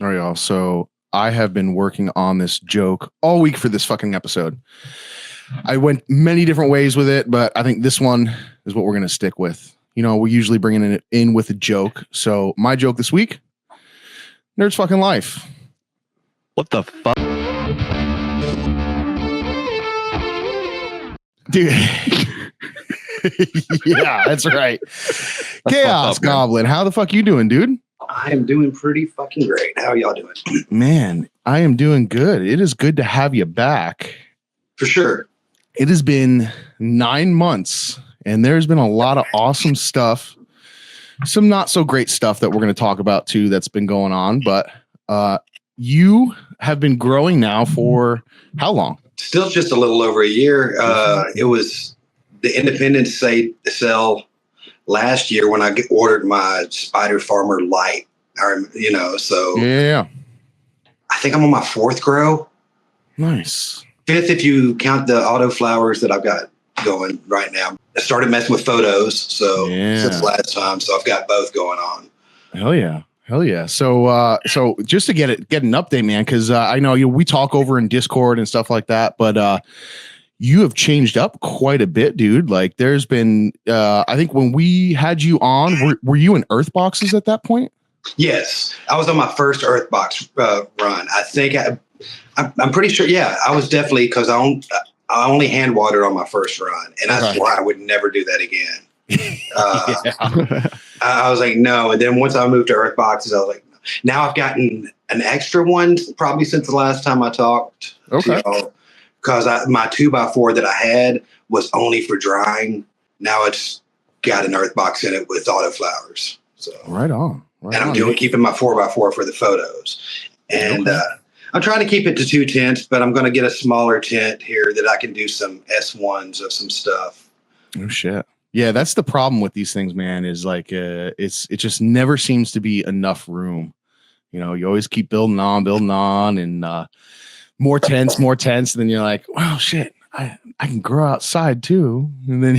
All right, y'all. So I have been working on this joke all week for this fucking episode. I went many different ways with it, but I think this one is what we're going to stick with. You know, we're usually bringing it in with a joke. So my joke this week, Nerd's fucking life. What the fuck? Dude. Yeah, that's right. Chaos Goblin. How the fuck you doing, dude? I am doing pretty fucking great. How are y'all doing? Man, I am doing good. It is good to have you back. For sure. It has been 9 months, and there's been a lot of awesome stuff. Some not so great stuff that we're going to talk about too that's been going on. But you have been growing now for how long? Still just a little over a year. It was the Independence sale last year when I ordered my Spider Farmer Light. So yeah, I think I'm on my fourth grow. Nice. Fifth, if you count the auto flowers that I've got going right now. I started messing with photos, since last time, so I've got both going on. Hell yeah. So just to get an update, man, because I know we talk over in Discord and stuff like that, but you have changed up quite a bit, dude. Like there's been, I think when we had you on, were you in Earth boxes at that point? Yes, I was on my first Earth box run. I think I'm pretty sure. Yeah, I was definitely, because I only hand watered on my first run, and I swore I would never do that again. I was like, no. And then once I moved to Earth boxes, I was like, no. Now I've gotten an extra one probably since the last time I talked. Okay. Because my 2x4 that I had was only for drying. Now it's got an Earth box in it with auto flowers. So right on. Keeping my 4x4 for the photos, and I'm trying to keep it to 2 tents, but I'm going to get a smaller tent here that I can do some S1s of some stuff. Oh shit. Yeah, that's the problem with these things, man, is like it just never seems to be enough room. You know, you always keep building on and more tents, and then you're like, wow, shit, I can grow outside too. And then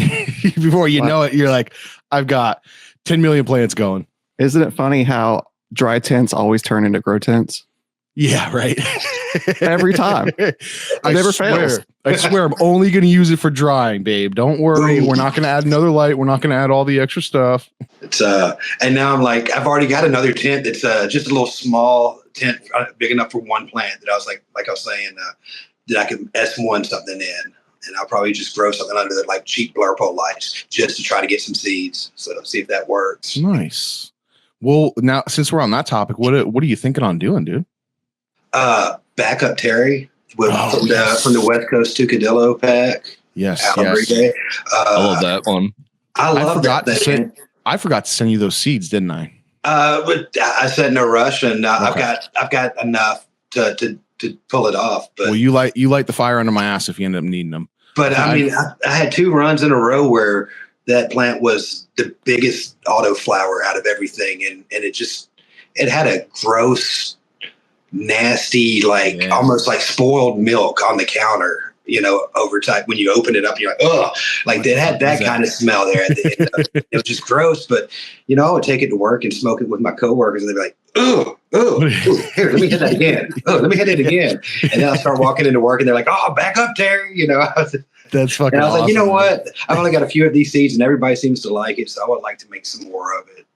before you know it, you're like, I've got 10 million plants going. Isn't it funny how dry tents always turn into grow tents? Yeah, right. Every time. It never fails. I swear I'm only going to use it for drying, babe. Don't worry. We're not going to add another light. We're not going to add all the extra stuff. It's and now I'm like, I've already got another tent that's just a little small tent big enough for one plant that I was like I was saying, that I can S1 something in. And I'll probably just grow something under that, like cheap blurple lights, just to try to get some seeds. So see if that works. Nice. Well, now since we're on that topic, what are you thinking on doing, dude? Backup Terry from the West Coast Tucadillo pack. Yes. I love that one. I forgot to send you those seeds, didn't I? But I said no rush, and I've got enough to pull it off. But well, you light the fire under my ass if you end up needing them. But I had 2 runs in a row where that plant was the biggest auto flower out of everything, and it had a gross, nasty, almost like spoiled milk on the counter, over time when you open it up, you're like, oh, like it had that kind of smell there at the end. It was just gross, but I would take it to work and smoke it with my coworkers, and they'd be like, oh, here, let me hit that again. Oh, let me hit it again. And then I'll start walking into work, and they're like, oh, back up, Terry. That's fucking and I was awesome, like, you know man. what? I've only got a few of these seeds, and everybody seems to like it, so I would like to make some more of it.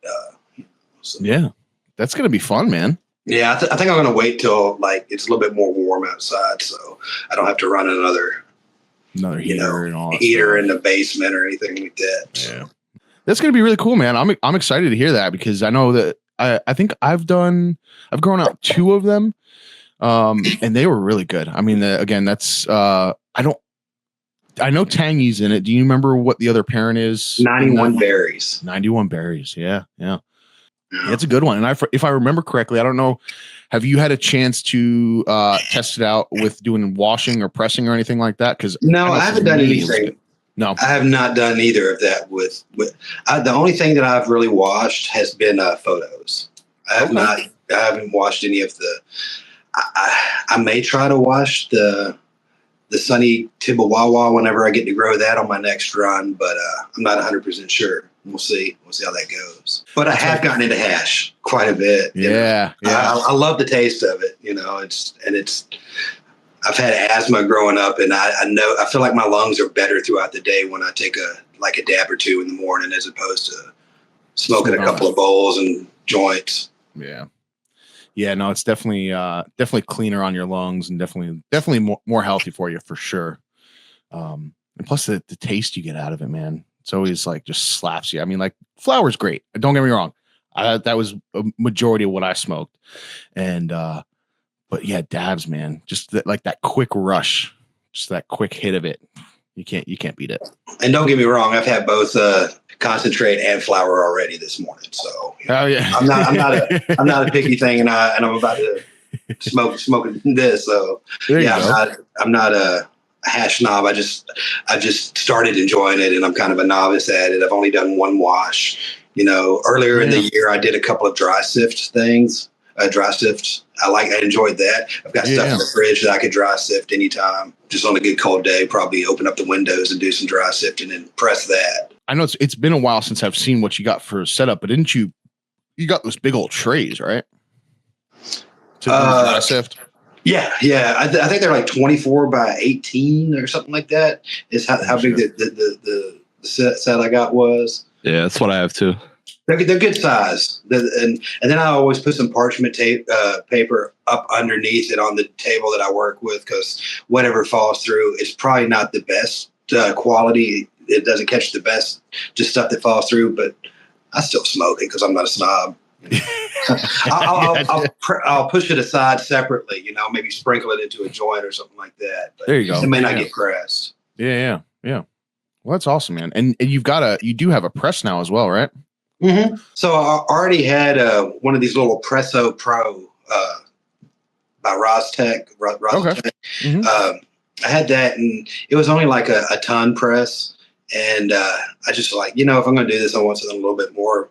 Yeah, that's gonna be fun, man. Yeah, I think I'm going to wait till it's a little bit more warm outside, so I don't have to run another heater and all that heater stuff in the basement or anything like that. Yeah, that's going to be really cool, man. I'm excited to hear that because I know that I think I've grown out 2 of them, and they were really good. I mean, again, that's I know Tangy's in it. Do you remember what the other parent is? 91 berries. 91 berries. Yeah. It's a good one. And if I remember correctly, I don't know, have you had a chance to test it out with doing washing or pressing or anything like that? Because no, I haven't done anything. No, I have not done either of that. With the only thing that I've really washed has been photos. I haven't washed any of the. I may try to wash the Sunny Tibawawa whenever I get to grow that on my next run, but I'm not 100% sure. We'll see how that goes. But I have gotten into hash quite a bit. Yeah, I love the taste of it. I've had asthma growing up, and I feel like my lungs are better throughout the day when I take a dab or two in the morning as opposed to smoking a couple of bowls and joints. Yeah. Yeah, no, it's definitely cleaner on your lungs and definitely more healthy for you for sure. And plus the taste you get out of it, man. It's always like just slaps you. I mean, like flower's great. Don't get me wrong. That was a majority of what I smoked. And but yeah, dabs, man. Just that quick rush, just that quick hit of it. You can't beat it. And don't get me wrong, I've had both concentrate and flower already this morning. So oh yeah, I'm not a picky thing, and I'm about to smoking this. So yeah, I'm not a hash snob. I just started enjoying it, and I'm kind of a novice at it. I've only done one wash. Earlier in the year, I did a couple of dry sift things. Dry sift. I enjoyed that. I've got stuff in the fridge that I could dry sift anytime. Just on a good cold day, probably open up the windows and do some dry sifting and press that. I know it's been a while since I've seen what you got for a setup, but didn't you got those big old trays, right? To dry sift. Yeah. I think they're like 24 by 18 or something like that. Is how big the set I got was. Yeah, that's what I have too. They're good size, and then I always put some parchment paper up underneath it on the table that I work with, because whatever falls through, it's probably not the best quality. It doesn't catch the best, just stuff that falls through. But I still smoke it because I'm not a snob. I'll push it aside separately. Maybe sprinkle it into a joint or something like that. But there you go. It may not get pressed. Yeah. Well, that's awesome, man. And you do have a press now as well, right? Mm-hmm. So I already had one of these little Presso Pro by Rostec. Okay. Mm-hmm. I had that, and it was only like a ton press. And I just if I'm going to do this, I want something a little bit more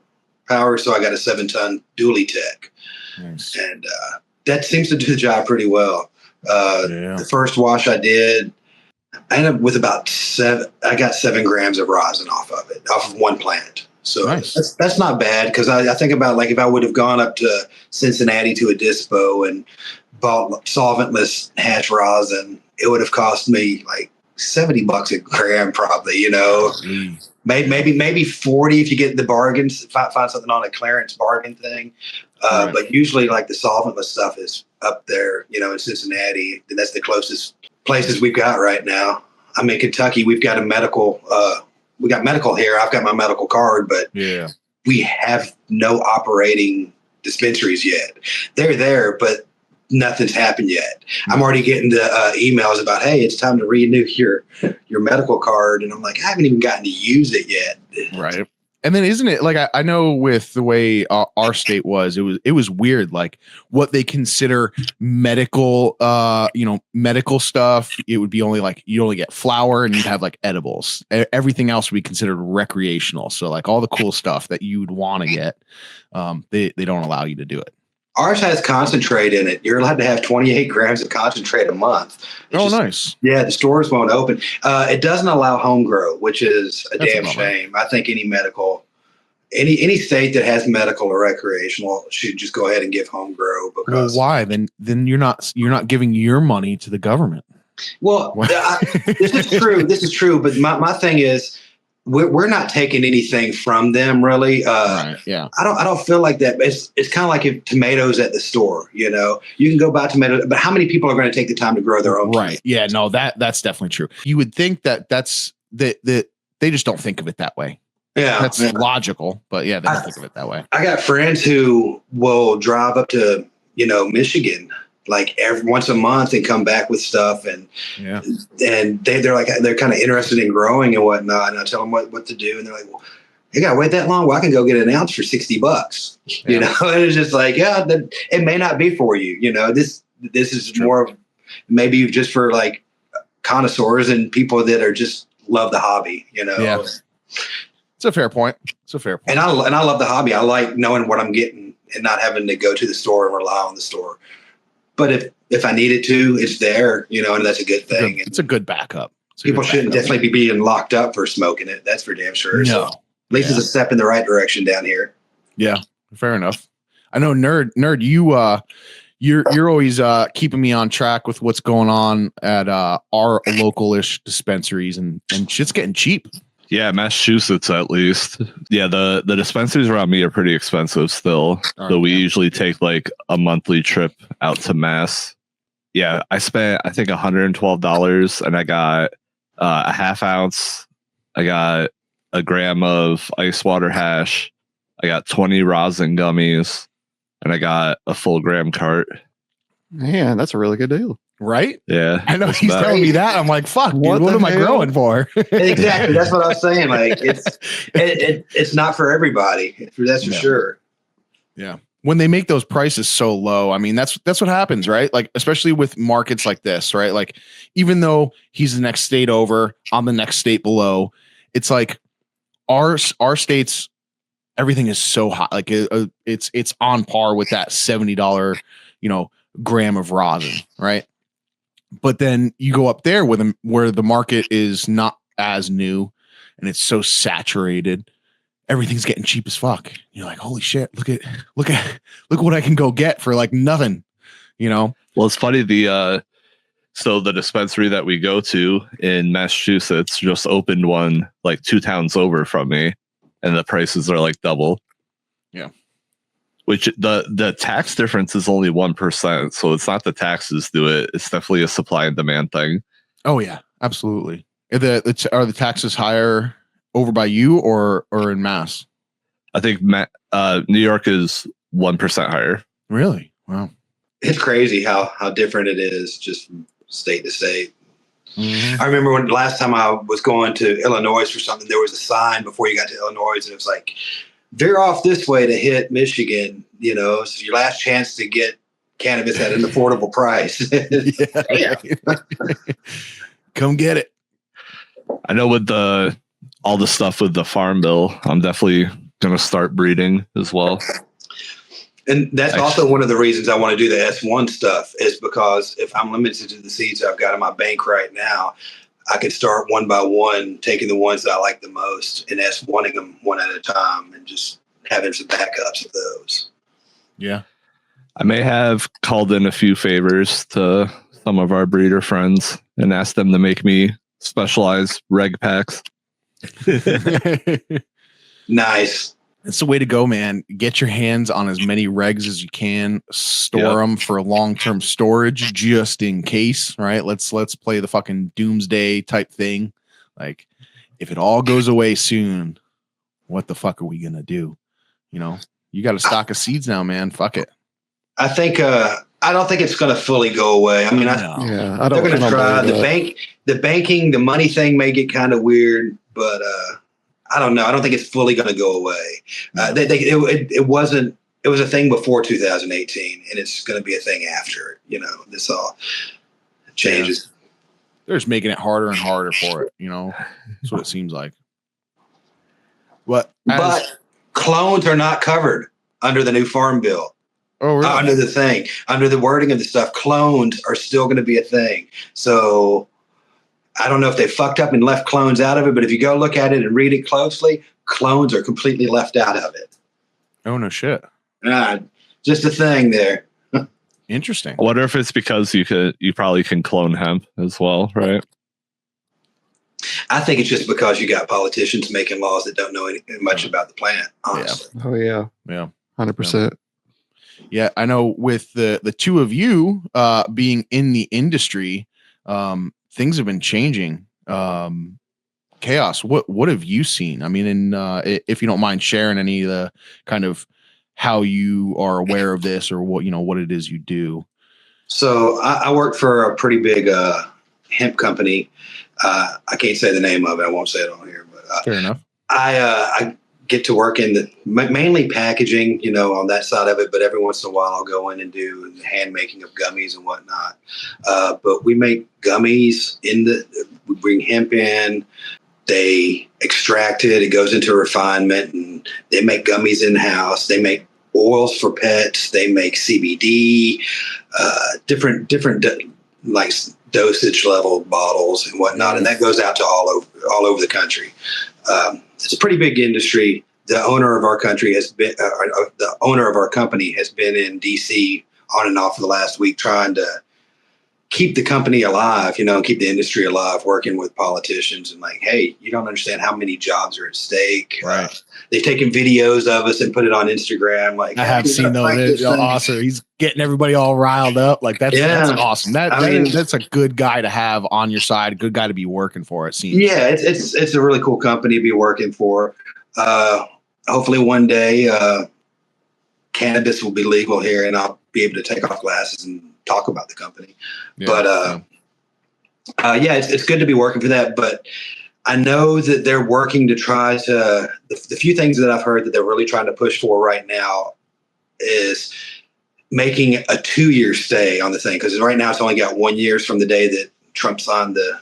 power. So I got a 7-ton dually tech. Nice. And that seems to do the job pretty well. The first wash I did, I ended up with about 7 grams of rosin off of one plant. So nice. that's not bad, because I think about if I would have gone up to Cincinnati to a dispo and bought solventless hash rosin, it would have cost me like $70 a gram probably, maybe 40 if you get the bargains, find something on a clearance bargain thing. But usually the solventless stuff is up there, in Cincinnati, and that's the closest places we've got right now. I'm in Kentucky. We've got we got medical here. I've got my medical card, but we have no operating dispensaries yet. They're there, but nothing's happened yet. I'm already getting the emails about, hey, it's time to renew your medical card. And I'm like, I haven't even gotten to use it yet. Right. And then isn't it I know with the way our state was, it was weird, like what they consider medical, medical stuff. It would be only you only get flour and you'd have edibles. Everything else would be considered recreational. So all the cool stuff that you would want to get, they don't allow you to do it. Ours has concentrate in it. You're allowed to have 28 grams of concentrate a month. Nice. Yeah, the stores won't open. It doesn't allow home grow, which is a damn shame. I think any state that has medical or recreational should just go ahead and give home grow. Because why? Then you're not giving your money to the government. Well, this is true. This is true. But my thing is, we're not taking anything from them, really. Right, yeah. I don't feel like that. It's kind of like if tomatoes at the store. You can go buy tomatoes, but how many people are going to take the time to grow their own? Right. Yeah. No, that's definitely true. You would think that's that they just don't think of it that way. Yeah, that's logical, but yeah, they don't think of it that way. I got friends who will drive up to Michigan once a month and come back with stuff, and they're kind of interested in growing and whatnot. And I tell them what to do, and they're like, "Well, you gotta wait that long? Well, I can go get an ounce for $60." And it's just it may not be for you. This is more of maybe just for connoisseurs and people that are just love the hobby. Yeah. It's a fair point. And I love the hobby. I like knowing what I'm getting and not having to go to the store and rely on the store. But if I needed to, it's there, and that's a good thing. It's a good backup. People shouldn't definitely be being locked up for smoking it. That's for damn sure. At least it's a step in the right direction down here. Yeah, fair enough. I know, nerd, you're always keeping me on track with what's going on at our local-ish dispensaries, and shit's getting cheap. Yeah, Massachusetts at least. Yeah, the dispensaries around me are pretty expensive still. So we usually take like a monthly trip out to Mass. Yeah, I spent I think $112, and I got a half ounce. I got a gram of ice water hash. I got 20 rosin gummies, and I got a full gram cart. Man, that's a really good deal. Right? Yeah. I know he's telling me that. I'm like, fuck, dude, what am I growing for? Exactly. That's what I was saying. Like it's not for everybody. That's for sure. Yeah. When they make those prices so low, I mean, that's what happens, right? Like, especially with markets like this, right? Like, even though he's the next state over, I'm the next state below, it's like our states, everything is so hot. Like it's on par with that $70, gram of rosin, right? But then you go up there with them where the market is not as new and it's so saturated. Everything's getting cheap as fuck. You're like, holy shit, look what I can go get for like nothing, Well, it's funny. So the dispensary that we go to in Massachusetts just opened one like 2 towns over from me, and the prices are like double. Yeah. Which the tax difference is only 1%, so it's not the taxes do it. It's definitely a supply and demand thing. Oh yeah, absolutely. Are the taxes higher over by you or in Mass? I think New York is 1% higher. Really? Wow. It's crazy how different it is just from state to state. Mm-hmm. I remember when last time I was going to Illinois for something, there was a sign before you got to Illinois, and it was like, veer off this way to hit Michigan. It's your last chance to get cannabis at an affordable price. Come get it. I know with all the stuff with the farm bill, I'm definitely going to start breeding as well. And that's also one of the reasons I want to do the S1 stuff, is because if I'm limited to the seeds I've got in my bank right now, I could start one by one, taking the ones that I like the most and S1ing them one at a time and just having some backups of those. Yeah. I may have called in a few favors to some of our breeder friends and asked them to make me specialized reg packs. Nice. It's the way to go, man. Get your hands on as many regs as you can. Store them for long-term storage, just in case. Right? Let's play the fucking doomsday type thing. Like, if it all goes away soon, what the fuck are we gonna do? You got a stock of seeds now, man. Fuck it. I think. I don't think it's going to fully go away. I mean, they're going to try. The banking, the money thing may get kind of weird, but I don't know. I don't think it's fully going to go away. It wasn't. It was a thing before 2018, and it's going to be a thing after. This all changes. Yeah. They're just making it harder and harder for it. That's what it seems like. But clones are not covered under the new farm bill. Oh, really? Under the wording of the stuff, clones are still going to be a thing. So I don't know if they fucked up and left clones out of it, but if you go look at it and read it closely, clones are completely left out of it. Oh, no shit. Just a thing there. Interesting. I wonder if it's because you probably can clone hemp as well, right? I think it's just because you got politicians making laws that don't know much about the plant, honestly. Yeah. Oh, yeah. Yeah. 100%. Yeah, I know with the two of you being in the industry, things have been changing. Chaos, what have you seen? I mean, if you don't mind sharing any of the kind of how you are aware of this or what it is you do. So I work for a pretty big hemp company. I can't say the name of it. I won't say it on here, but fair enough. I get to work in mainly packaging, on that side of it. But every once in a while, I'll go in and do the hand making of gummies and whatnot. But we make gummies we bring hemp in. They extract it. It goes into refinement, and they make gummies in house. They make oils for pets. They make CBD, different like dosage level bottles and whatnot, and that goes out to all over the country. it's a pretty big industry. The owner of our country has been, the owner of our company has been in DC on and off for the last week trying to keep the company alive, keep the industry alive, working with politicians and like, hey, you don't understand how many jobs are at stake. Right. They've taken videos of us and put it on Instagram. Like, I have seen those. They're awesome. He's getting everybody all riled up. Like that's awesome. That's a good guy to have on your side. A good guy to be working for. It seems. Yeah, it's a really cool company to be working for. Hopefully one day cannabis will be legal here, and I'll be able to take off glasses and talk about the company. Yeah, it's good to be working for that. But I know that they're working to try to, the few things that I've heard that they're really trying to push for right now is making a 2-year stay on the thing. Because right now it's only got 1 year from the day that Trump signed the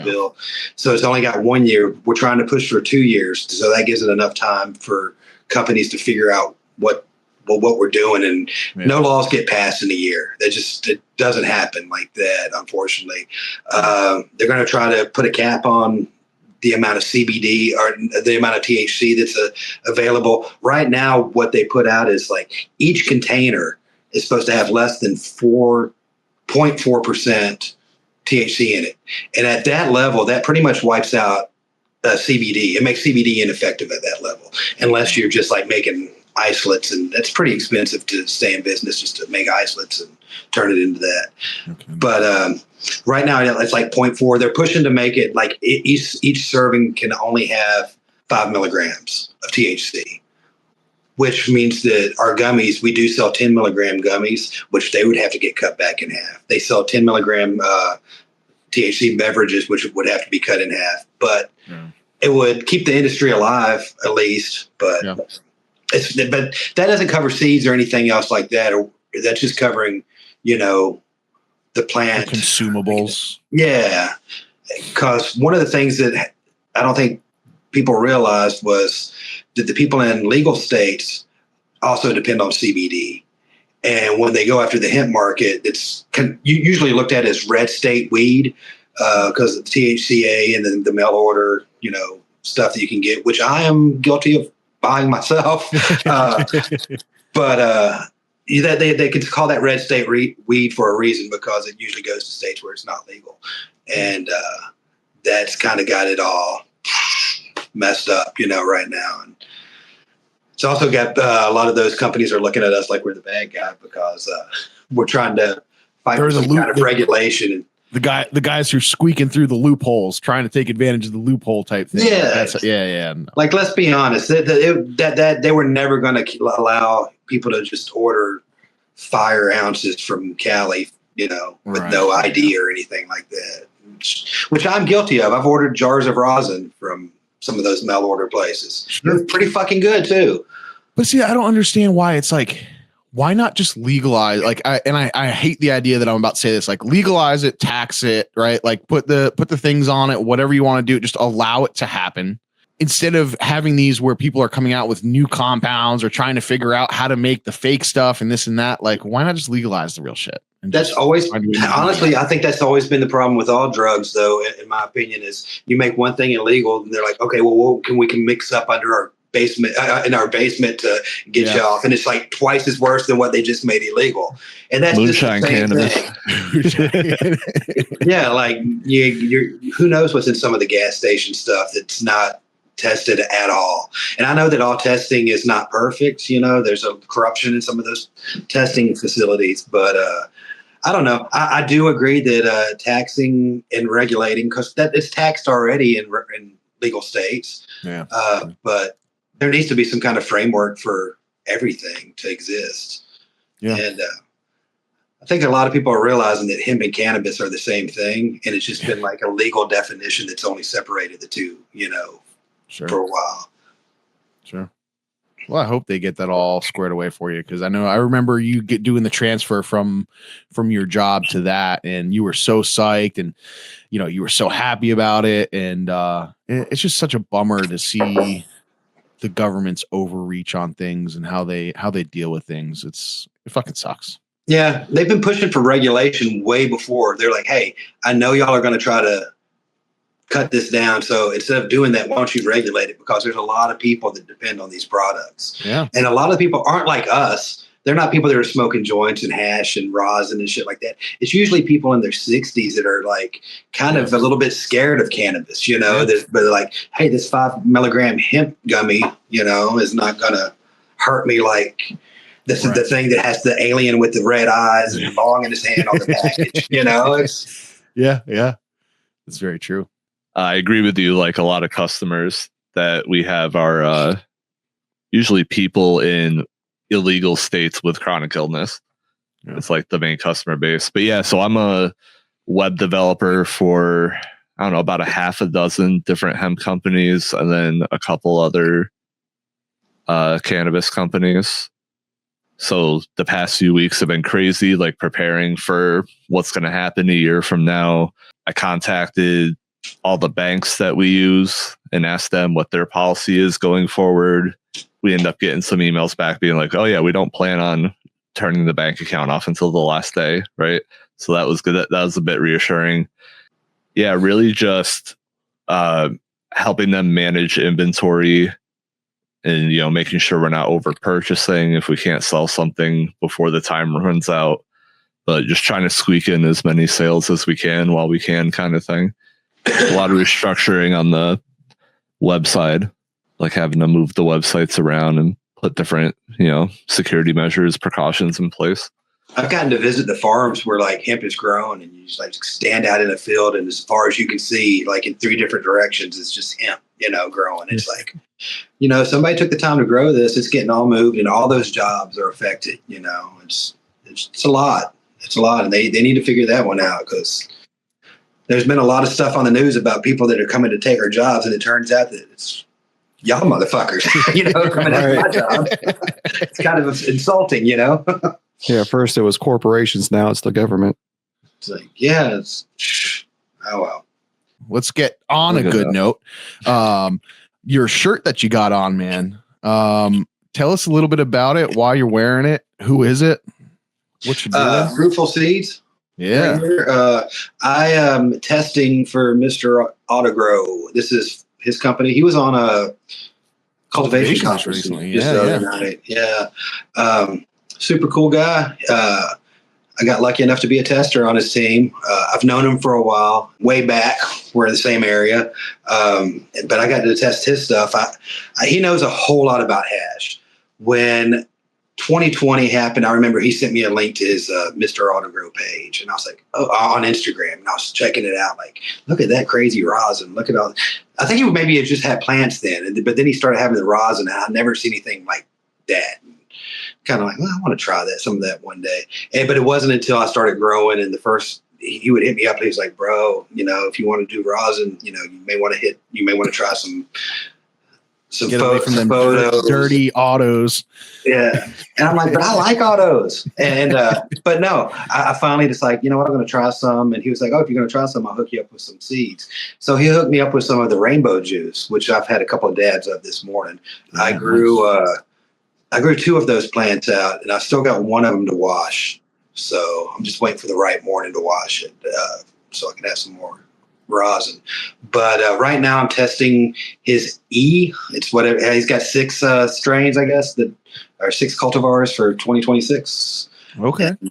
bill. So it's only got 1 year. We're trying to push for 2 years. So that gives it enough time for companies to figure out what we're doing, and no laws get passed in a year. It doesn't happen like that, unfortunately. They're going to try to put a cap on the amount of CBD or the amount of THC that's available. Right now, what they put out is like each container is supposed to have less than 4.4% THC in it. And at that level, that pretty much wipes out CBD. It makes CBD ineffective at that level, unless you're just like making isolates, and that's pretty expensive to stay in business just to make isolates and turn it into that. Okay. But right now it's like 0.4. They're pushing to make it like each serving can only have 5 milligrams of THC, which means that our gummies, we do sell 10 milligram gummies, which they would have to get cut back in half. They sell 10 milligram THC beverages, which would have to be cut in half, but it would keep the industry alive at least. But but that doesn't cover seeds or anything else like that. Or that's just covering, the plant consumables. Yeah, because one of the things that I don't think people realized was that the people in legal states also depend on CBD. And when they go after the hemp market, it's usually looked at as red state weed because of the THCA and then the mail order, stuff that you can get, which I am guilty of buying myself. But they can call that red state weed for a reason, because it usually goes to states where it's not legal. And that's kind of got it all messed up, right now. And it's also got a lot of those companies are looking at us like we're the bad guy because we're trying to fight for some kind of regulation. And the guys who are squeaking through the loopholes, trying to take advantage of the loophole type thing. Yeah. No. Like, let's be honest, that they were never going to allow people to just order fire ounces from Cali, with no ID or anything like that, which I'm guilty of. I've ordered jars of rosin from some of those mail order places. They're pretty fucking good too. But see, I don't understand why it's like, why not just legalize? Like, I hate the idea that I'm about to say this, like legalize it, tax it, right? Like put the things on it, whatever you want to do, just allow it to happen. Instead of having these where people are coming out with new compounds or trying to figure out how to make the fake stuff and this and that, like, why not just legalize the real shit? That's always, honestly, I think that's always been the problem with all drugs, though, in my opinion, is you make one thing illegal and they're like, okay, well, we can mix up under our basement, in our basement to get you off. And it's like twice as worse than what they just made illegal. And that's moonshine cannabis. Yeah. Like you're who knows what's in some of the gas station stuff that's not tested at all. And I know that all testing is not perfect. There's a corruption in some of those testing facilities, but I don't know. I do agree that taxing and regulating, because that it's taxed already in legal states. Yeah. But there needs to be some kind of framework for everything to exist. Yeah. And I think a lot of people are realizing that hemp and cannabis are the same thing, and it's just been like a legal definition that's only separated the two, for a while. Sure. Well, I hope they get that all squared away for you, because I remember you doing the transfer from your job to that, and you were so psyched, and you were so happy about it, and it's just such a bummer to see the government's overreach on things and how they deal with things. It fucking sucks. Yeah, they've been pushing for regulation way before. They're like, hey, I know y'all are going to try to cut this down. So instead of doing that, why don't you regulate it? Because there's a lot of people that depend on these products. Yeah. And a lot of people aren't like us. They're not people that are smoking joints and hash and rosin and shit like that. It's usually people in their 60s that are like kind of a little bit scared of cannabis, you know, but they're like, hey, this 5 milligram hemp gummy, you know, is not going to hurt me like the thing that has the alien with the red eyes and the bong in his hand on the package, you know? Yeah. That's very true. I agree with you. Like a lot of customers that we have are usually people in illegal states with chronic illness. Yeah. It's like the main customer base. But yeah, so I'm a web developer for, I don't know, about a half a dozen different hemp companies and then a couple other cannabis companies. So the past few weeks have been crazy, like preparing for what's going to happen a year from now. I contacted all the banks that we use and asked them what their policy is going forward. We end up getting some emails back being like, oh yeah, we don't plan on turning the bank account off until the last day. Right. So that was good. That was a bit reassuring. Yeah. Really just helping them manage inventory and, you know, making sure we're not over purchasing if we can't sell something before the time runs out, but just trying to squeak in as many sales as we can while we can, kind of thing. A lot of restructuring on the website, like having to move the websites around and put different, you know, security measures, precautions in place. I've gotten to visit the farms where like hemp is grown and you just like stand out in a field and as far as you can see, like in 3 different directions, it's just hemp, you know, growing. It's like, you know, somebody took the time to grow this. It's getting all moved and all those jobs are affected, you know, it's a lot. It's a lot. And they need to figure that one out because there's been a lot of stuff on the news about people that are coming to take our jobs. And it turns out that it's y'all motherfuckers, you know, coming after my job. It's kind of insulting, you know? Yeah. First it was corporations. Now it's the government. It's like, yeah, oh, well. Let's get on a good note. Your shirt that you got on, man. Tell us a little bit about it, why you're wearing it. Who is it? What you doing? Fruitful Seeds. Yeah. Right, I am testing for Mr. Autogrow. This is his company. He was on a cultivation conference recently. Just the other night. Yeah. Super cool guy. I got lucky enough to be a tester on his team. I've known him for a while, way back. We're in the same area. But I got to test his stuff. He knows a whole lot about hash. When 2020 happened, I remember he sent me a link to his Mr. Autogrow page. And I was like, oh, on Instagram. And I was checking it out. Like, look at that crazy rosin. Look at all. I think he maybe had just had plants then. But then he started having the rosin. And I'd never seen anything like that. Kind of like, well, I want to try some of that one day. But it wasn't until I started growing and he would hit me up. And he was like, bro, you know, if you want to do rosin, you know, you may want to try some get away from them photos. Dirty autos. Yeah. And I'm like, but I like autos. And, but no, I finally just like, you know what, I'm going to try some. And he was like, oh, if you're going to try some, I'll hook you up with some seeds. So he hooked me up with some of the rainbow juice, which I've had a couple of dabs of this morning. Yeah, I grew 2 of those plants out, and I've still got 1 of them to wash. So I'm just waiting for the right morning to wash it so I can have some more rosin. But right now I'm testing his E. It's whatever. He's got 6 strains, I guess, that are 6 cultivars for 2026. Okay. And,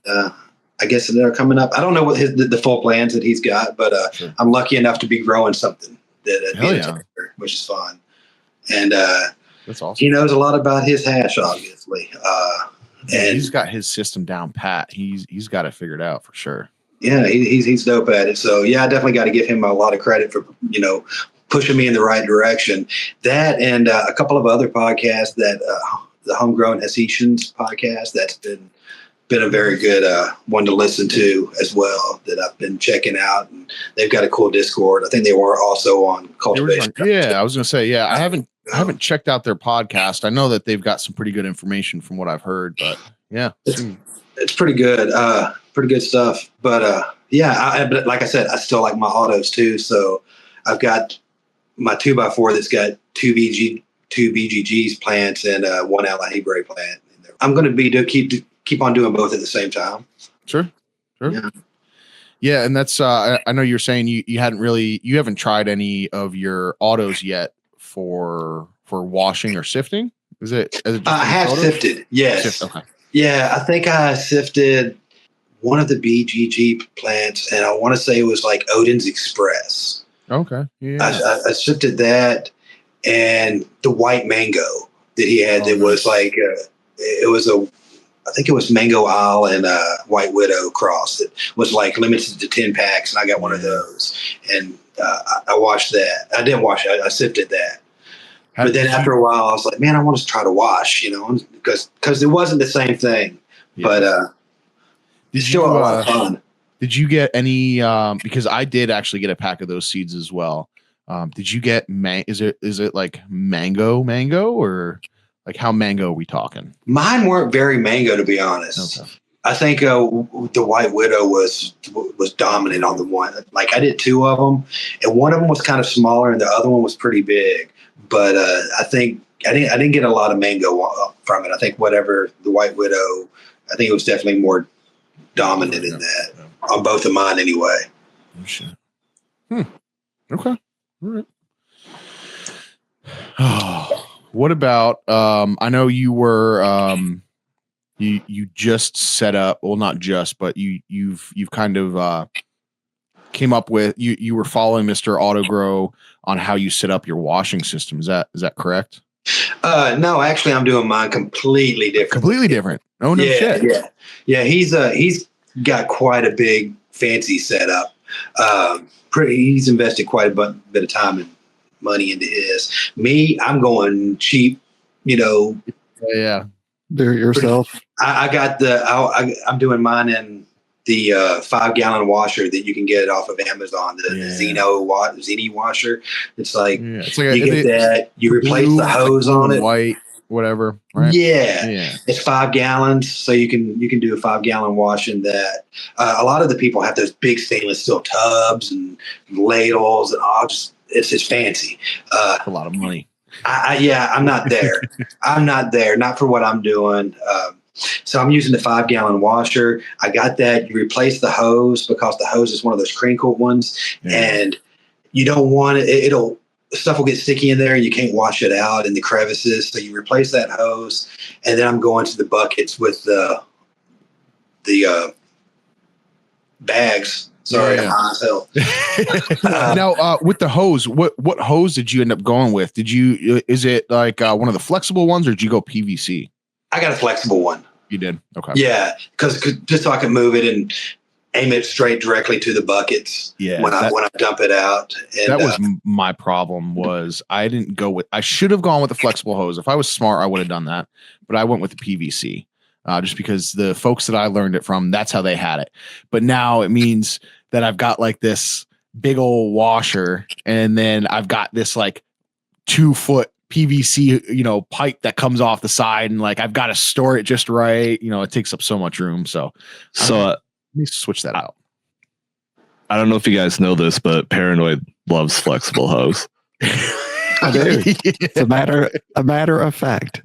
I guess they're coming up. I don't know what the full plans that he's got, but sure. I'm lucky enough to be growing something which is fun. And that's awesome. He knows a lot about his hash, obviously. And he's got his system down pat. He's got it figured out for sure. Yeah, he's dope at it. So yeah, I definitely got to give him a lot of credit for, you know, pushing me in the right direction. That and a couple of other podcasts that the Homegrown Hessians podcast, that's been a very good one to listen to as well, that I've been checking out. And they've got a cool Discord. I think they were also on cultivation. Yeah, I was gonna say, yeah, I haven't checked out their podcast. I know that they've got some pretty good information from what I've heard, but yeah, it's pretty good. Pretty good stuff. But but like I said, I still like my autos too. So I've got my 2x4 that's got 2 BGGs plants and 1 Ala Hebre plant. I'm going to keep on doing both at the same time. Sure. Yeah. Yeah, and that's I know you're saying you haven't tried any of your autos yet for washing or sifting. Is it just I have photos? sifted. Yes. Okay. Yeah, I think I sifted one of the BGG plants, and I want to say it was like Odin's Express. Okay. Yeah. I sifted that, and the white mango that he had. That was like it was I think it was Mango Isle and White Widow cross that was like limited to 10 packs, and I got one of those. And I washed that. I didn't wash it. I sifted that. But then after a while, I was like, man, I want to try to wash, because it wasn't the same thing. Yeah. But it's still a lot of fun. Did you get any? Because I did actually get a pack of those seeds as well. Did you get is it like mango, or like how mango are we talking? Mine weren't very mango, to be honest. Okay. I think the White Widow was dominant on the one. Like I did 2 of them, and one of them was kind of smaller, and the other one was pretty big. But I think I didn't get a lot of mango from it. I think whatever the White Widow, I think it was definitely more dominant in that on both of mine anyway. Oh, shit. Okay. All right. Oh, what about I know you were you just set up, well, not just, but you've kind of came up with you were following Mr. Autogrow on how you set up your washing system. Is that correct? No, actually I'm doing mine completely different. Completely different. Oh no, shit. Yeah. He's got quite a big fancy setup. He's invested quite a bit of time and money into his. Me, I'm cheap, Yeah. Do it yourself. I got I'm doing mine in the 5-gallon washer that you can get off of Amazon, the Zeni washer. It's like, you get that, you replace the hose on it, white, whatever, right? Yeah. It's 5 gallons, so you can do a 5-gallon wash in that. A lot of the people have those big stainless steel tubs and ladles, and it's just fancy. A lot of money. I'm not there. I'm not there. Not for what I'm doing. So I'm using the 5-gallon washer. I got that. You replace the hose because the hose is one of those crinkled ones, and you don't want it. Stuff will get sticky in there, and you can't wash it out in the crevices. So you replace that hose, and then I'm going to the buckets with the bags. Sorry, I'm high as hell. Now, with the hose, what hose did you end up going with? Is it like one of the flexible ones, or did you go PVC? I got a flexible one. You did? Okay. Yeah, because just so I can move it and aim it straight directly to the buckets when I dump it out. And that was my problem. Was I should have gone with the flexible hose. If I was smart, I would have done that. But I went with the PVC. Just because the folks that I learned it from, that's how they had it. But now it means that I've got like this big old washer, and then I've got this like 2-foot PVC, pipe that comes off the side, and like I've got to store it just right. It takes up so much room. So let me switch that out. I don't know if you guys know this, but Paranoid loves flexible hose. I do. It's a matter of fact.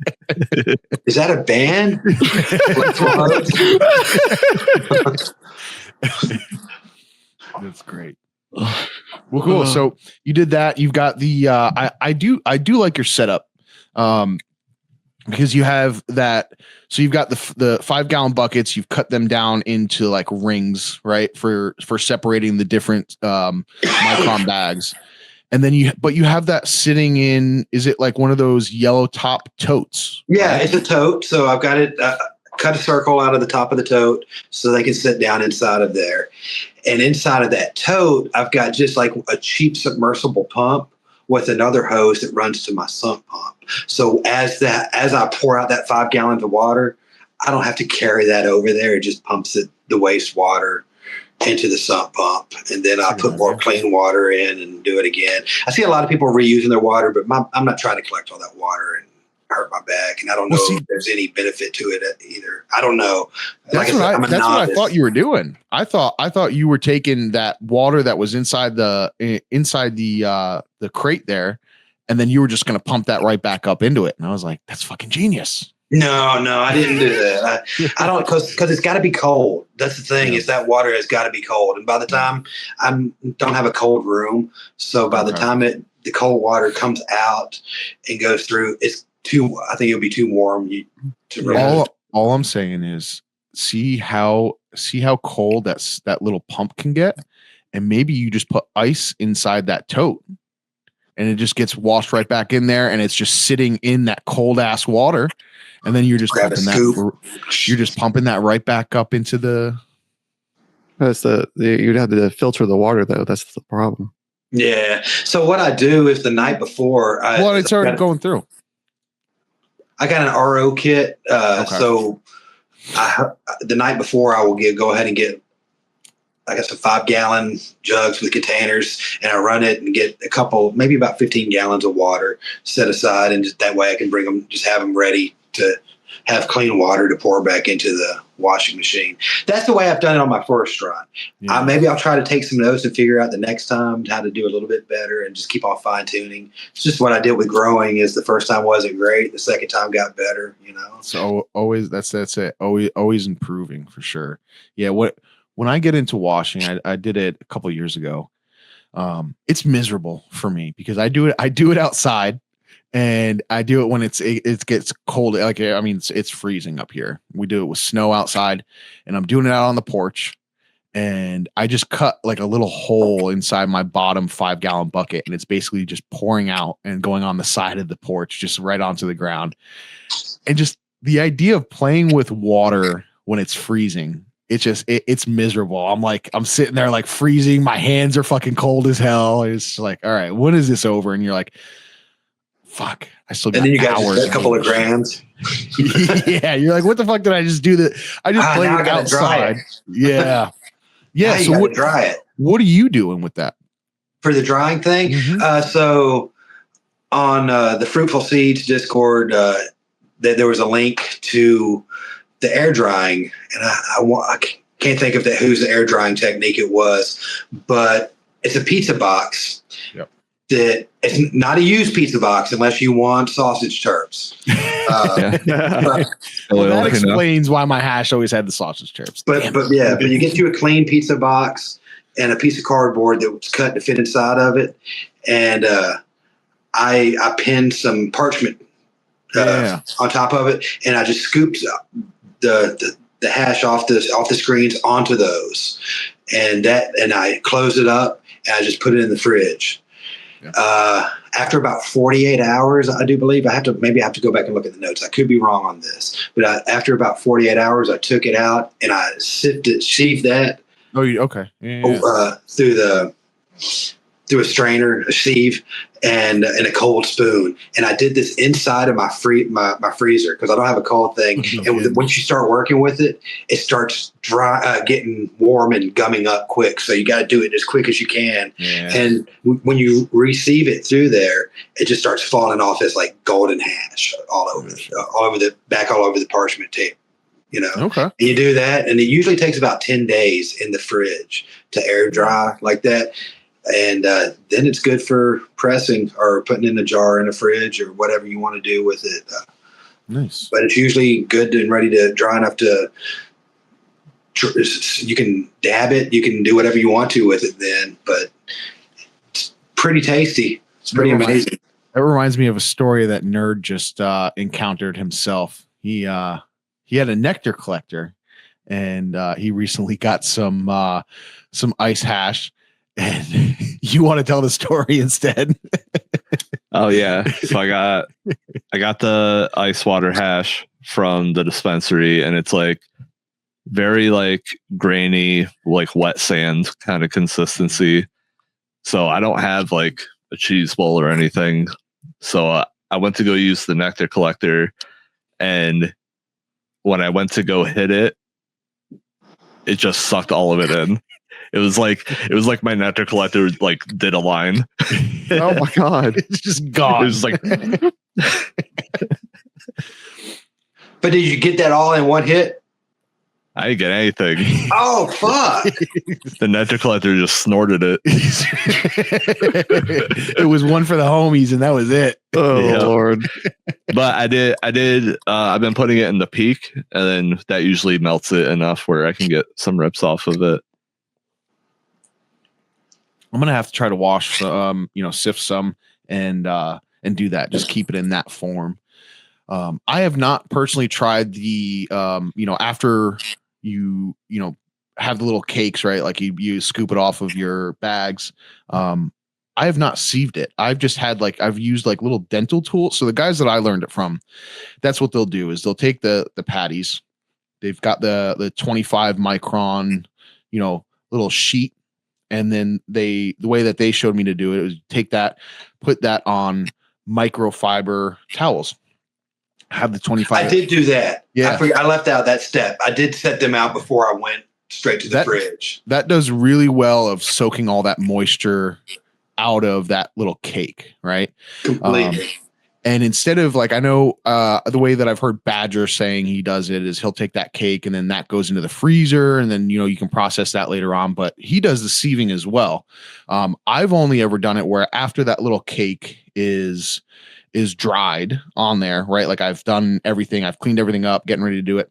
Is that a band? That's great. Well, cool. So you did that. You've got the I do like your setup, because you have that. So you've got the 5-gallon buckets. You've cut them down into like rings, right, for separating the different micron bags. And then you have that sitting in, is it like one of those yellow top totes? Yeah, right? It's a tote. So I've got it, cut a circle out of the top of the tote so they can sit down inside of there. And inside of that tote, I've got just like a cheap submersible pump with another hose that runs to my sump pump. So as I pour out that 5 gallons of water, I don't have to carry that over there. It just pumps the wastewater into the sump pump, and then I put more clean water in and do it again. I see a lot of people reusing their water, but I'm not trying to collect all that water and hurt my back. And I don't know if there's any benefit to it either. I don't know. That's what I thought you were doing. I thought you were taking that water that was inside the crate there, and then you were just going to pump that right back up into it. And I was like, that's fucking genius. No, I didn't do that. I don't, because it's got to be cold. That's the thing, is that water has got to be cold. And by the time I don't have a cold room, so by the time the cold water comes out and goes through, I think it'll be too warm to all I'm saying is see how cold that little pump can get, and maybe you just put ice inside that tote and it just gets washed right back in there, and it's just sitting in that cold ass water, and then you're just pumping that right back up into the. That's you'd have to filter the water though. That's the problem. Yeah. So what I do is the night before, it's already going through. I got an RO kit, so the night before I will go ahead and get, I got some 5-gallon jugs with containers, and I run it and get a couple, maybe about 15 gallons of water set aside, and just that way I can bring them, just have them ready to have clean water to pour back into the washing machine. That's the way I've done it on my first run. Yeah. Maybe I'll try to take some notes and figure out the next time how to do a little bit better and just keep on fine tuning. It's just what I did with growing. Is the first time wasn't great, the second time got better. So always that's it. Always improving for sure. Yeah. When I get into washing, I did it a couple of years ago. It's miserable for me because I do it outside. And I do it when it gets cold. Like, I mean, it's freezing up here. We do it with snow outside, and I'm doing it out on the porch. And I just cut like a little hole inside my bottom 5-gallon bucket, and it's basically just pouring out and going on the side of the porch, just right onto the ground. And just the idea of playing with water when it's freezing, it's miserable. I'm sitting there like freezing. My hands are fucking cold as hell. It's like, all right, when is this over? And you're like, fuck, I still got and then you got hours. A couple of grams. Yeah, you're like, what the fuck did I just do? That I just played it outside. Yeah, yeah. So dry it. What are you doing with that for the drying thing? Mm-hmm. So on the Fruitful Seeds Discord, there was a link to the air drying, and I can't think of whose air drying technique it was, but it's a pizza box. Yep. That it's not a used pizza box unless you want sausage chirps. Well, that explains why my hash always had the sausage chirps. But you get you a clean pizza box and a piece of cardboard that was cut to fit inside of it, and I pinned some parchment on top of it, and I just scooped the hash off the screens onto those, and I close it up and I just put it in the fridge. After about 48 hours, I do believe I have to go back and look at the notes. I could be wrong on this, but after about 48 hours, I took it out and I sieved that. Oh, okay. Yeah. Through a strainer, a sieve, and a cold spoon. And I did this inside of my freezer because I don't have a cold thing. And once you start working with it, it starts getting warm and gumming up quick. So you got to do it as quick as you can. Yeah. And when you receive it through there, it just starts falling off as like golden hash all over the parchment tape. Okay. And you do that, and it usually takes about 10 days in the fridge to air dry like that. And then it's good for pressing or putting in a jar in a fridge or whatever you want to do with it. Nice. But it's usually good and ready to dry enough to you can dab it. You can do whatever you want to with it then. But it's pretty tasty. It's pretty amazing. That reminds me of a story that Nerd just encountered himself. He had a nectar collector, and he recently got some ice hash. And you want to tell the story instead? Oh yeah. So I got the ice water hash from the dispensary, and it's like very like grainy, like wet sand kind of consistency. So I don't have like a cheese bowl or anything. So I went to go use the nectar collector, and when I went to go hit it, it just sucked all of it in. It was like my nectar collector like did a line. Oh my god! It's just gone. It was like. But did you get that all in one hit? I didn't get anything. Oh fuck! The nectar collector just snorted it. It was one for the homies, and that was it. Oh Yeah. Lord. But I did. I've been putting it in the peak, and then that usually melts it enough where I can get some rips off of it. I'm gonna have to try to wash some, sift some and do that. Just keep it in that form. I have not personally tried the after you have the little cakes, right? Like you scoop it off of your bags. I have not sieved it. I've just had I've used little dental tools. So the guys that I learned it from, that's what they'll do is they'll take the patties. They've got the 25 micron, little sheet. And then the way that they showed me to do it was take that, put that on microfiber towels. Have the 25. I did do that. Yeah. I left out that step. I did set them out before I went straight to the fridge. That does really well of soaking all that moisture out of that little cake, right? Completely. And instead of I know the way that I've heard Badger saying he does it is he'll take that cake and then that goes into the freezer and then you can process that later on. But he does the sieving as well. I've only ever done it where after that little cake is dried on there, right? I've done everything, I've cleaned everything up, getting ready to do it.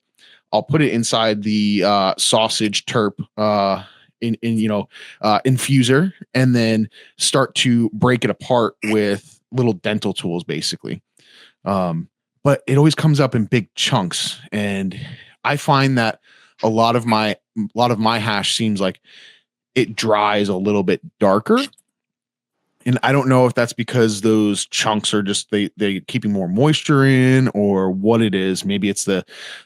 I'll put it inside the sausage terp infuser and then start to break it apart with little dental tools, basically. But it always comes up in big chunks, and I find that a lot of my hash seems like it dries a little bit darker. And I don't know if that's because those chunks are just they keeping more moisture in or what it is. Maybe it's the